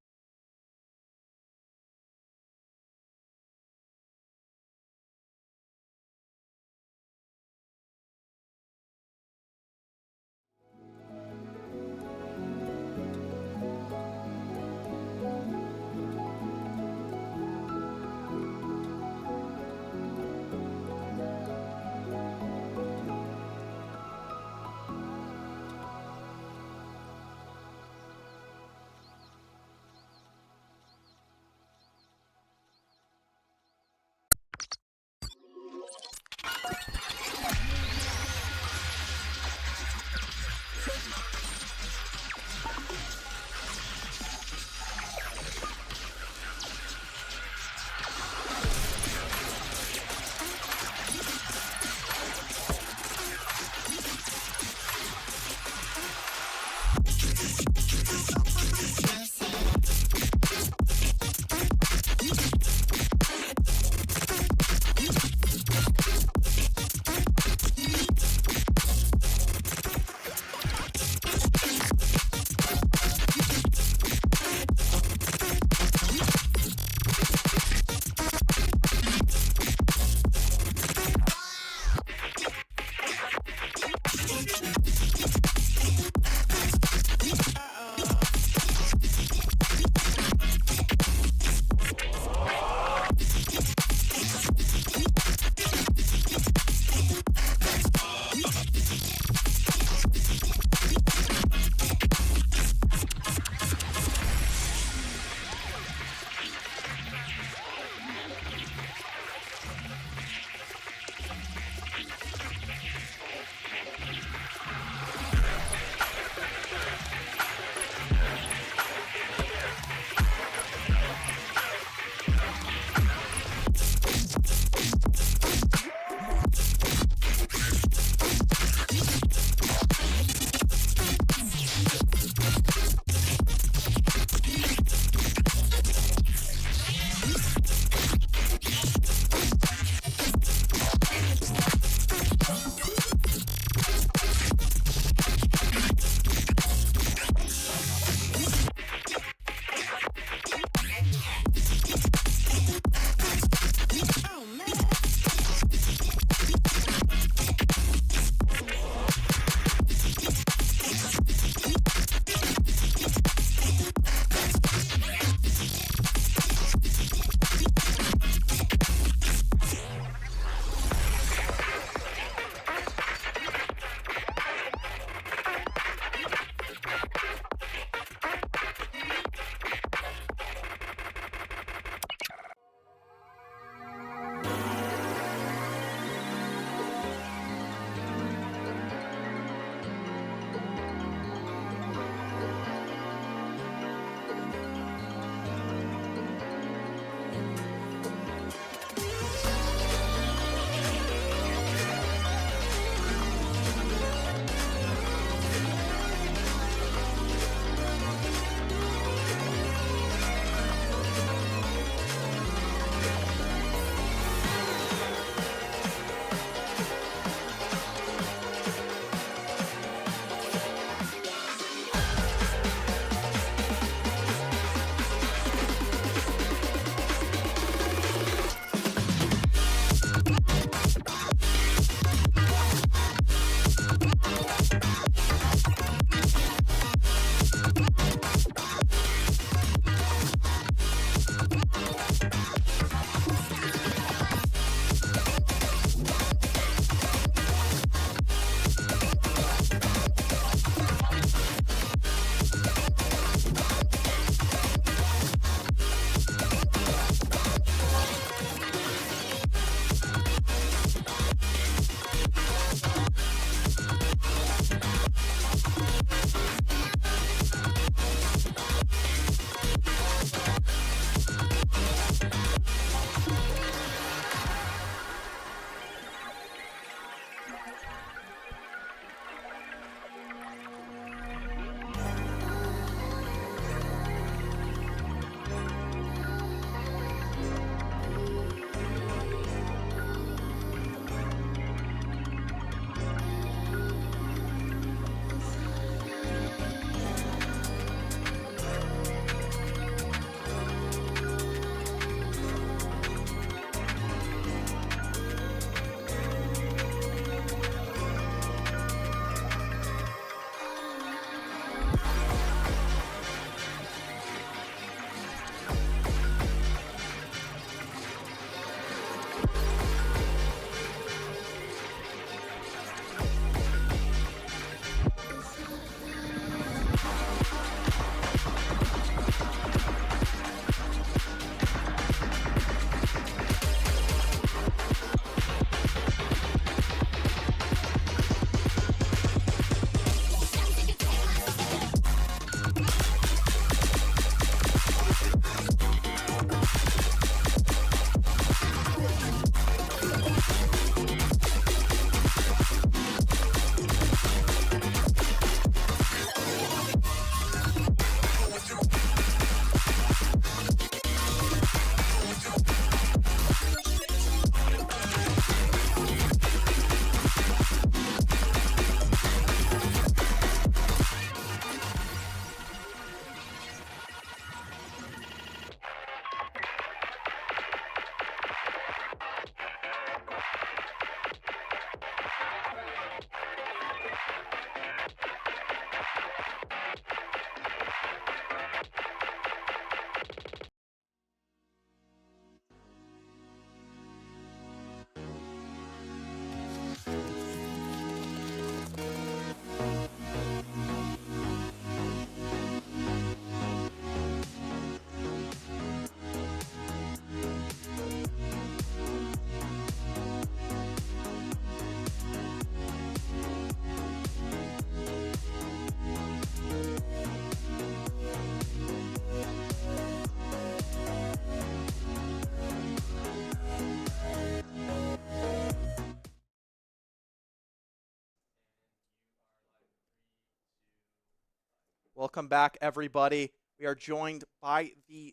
Welcome back, everybody. We are joined by the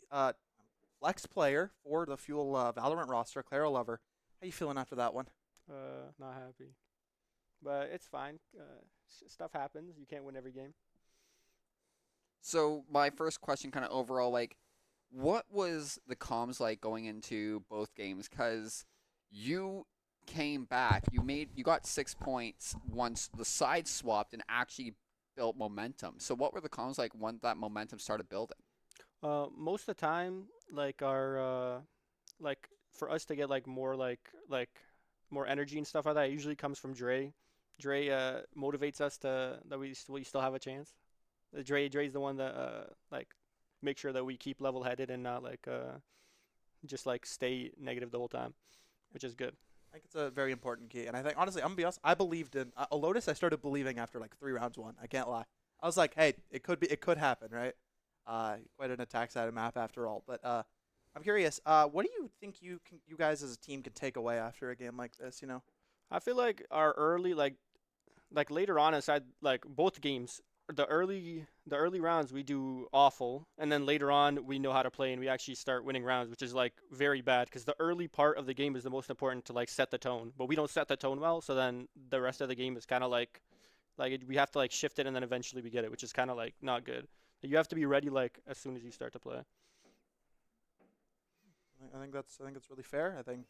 flex player for the Fuel Valorant roster, Clara Lover. How you feeling after that one? Not happy, but it's fine. Stuff happens. You can't win every game. So my first question, kind of overall, like, what was the comms like going into both games? Because you came back, you got 6 points once the side swapped and actually built momentum. So what were the comms like when that momentum started building? Most of the time, like our like for us to get like more more energy and stuff like that, it usually comes from Dre. Dre motivates us to that we still have a chance. Dre's the one that like make sure that we keep level headed and not like just like stay negative the whole time, which is good. I think it's a very important key. And I think, honestly, I'm going to be honest, I believed in Lotus. I started believing after like 3 rounds won. I can't lie. I was like, hey, it could happen, right? Quite an attack-sided map after all. But I'm curious, what do you think you guys as a team can take away after a game like this, you know? I feel like our early like later on inside like both games, the early rounds we do awful, and then later on we know how to play and we actually start winning rounds, which is like very bad because the early part of the game is the most important to like set the tone, but we don't set the tone well, so then the rest of the game is kind of like we have to like shift it and then eventually we get it, which is kind of like not good. You have to be ready like as soon as you start to play. I think that's really fair. I think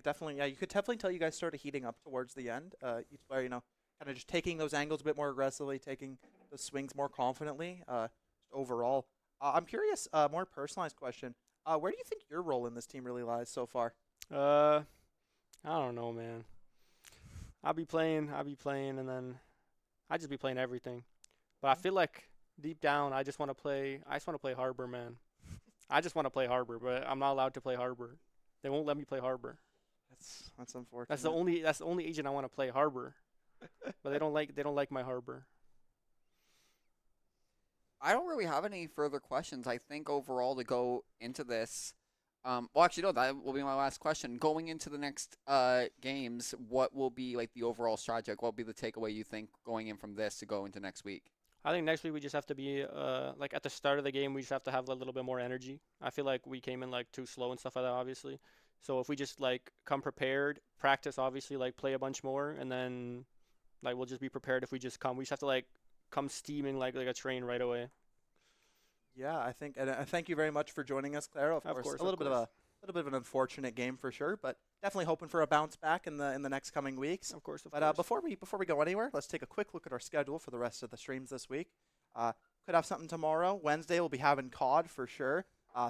definitely, yeah, you could definitely tell you guys started heating up towards the end. Each player, you know, kind of just taking those angles a bit more aggressively, taking the swings more confidently. Overall, I'm curious. More personalized question. Where do you think your role in this team really lies so far? I don't know, man. I'll be playing, and then I just be playing everything. But I feel like deep down, I just want to play Harbor, man. I just want to play Harbor, but I'm not allowed to play Harbor. They won't let me play Harbor. That's unfortunate. That's the only agent I want to play Harbor. But they don't like my Harbor. I don't really have any further questions. I think overall to go into this, well, actually, no, that will be my last question. Going into the next games, what will be like the overall strategy? Like, what will be the takeaway you think going in from this to go into next week? I think next week we just have to be like at the start of the game we just have to have a little bit more energy. I feel like we came in like too slow and stuff like that, obviously. So if we just like come prepared, practice obviously, like play a bunch more, and then like we'll just be prepared if we just come. We just have to like come steaming like a train right away. Yeah, I think, and thank you very much for joining us, Clara. Of course, a little bit of an unfortunate game for sure, but definitely hoping for a bounce back in the next coming weeks. Of course. But before we go anywhere, let's take a quick look at our schedule for the rest of the streams this week. Could have something tomorrow. Wednesday we'll be having COD for sure.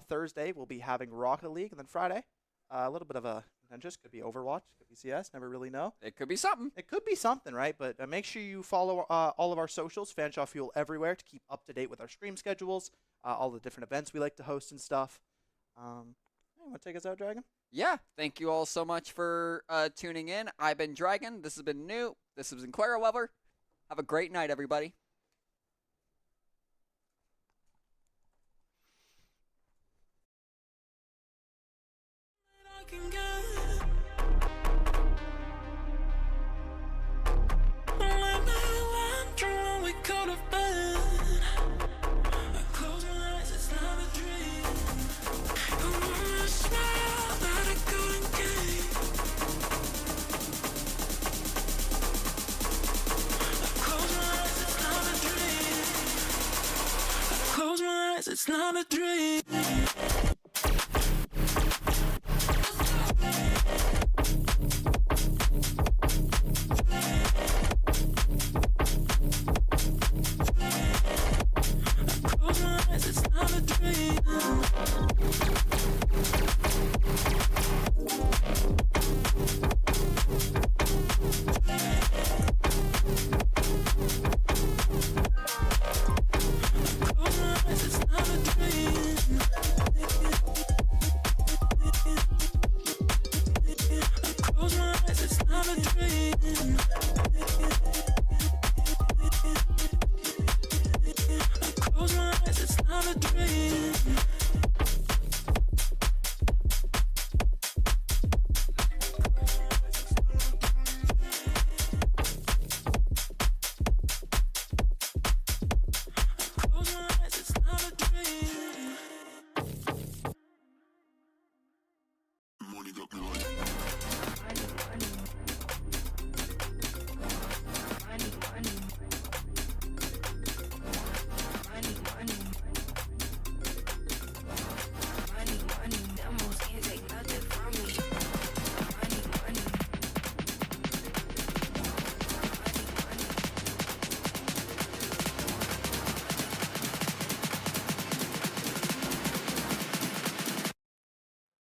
Thursday we'll be having Rocket League, and then Friday a little bit of a contentious. Could be Overwatch, could be CS. Never really know. It could be something. It could be something, right? But make sure you follow all of our socials, Fanshawe Fuel everywhere, to keep up to date with our stream schedules, all the different events we like to host and stuff. You want to take us out, Dragon? Yeah, thank you all so much for tuning in. I've been Dragon. This has been New. This has been Clara Lover. Have a great night, everybody. I can get. Let me wander when we go to bed. I close my eyes, it's not a dream. I wanna smile that I couldn't get. I close my eyes, it's not a dream. I close my eyes, it's not a dream. It's not a dream. got me like.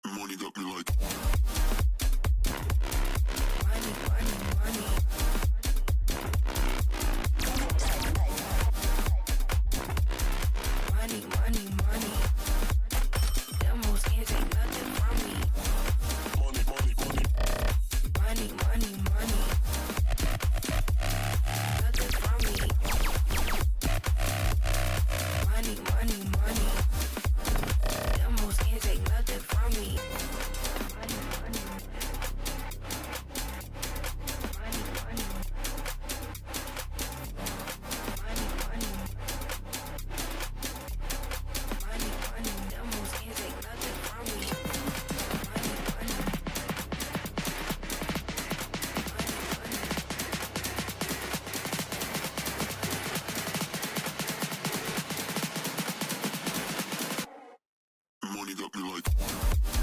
Money got me like. Money, money, money. Money got me like.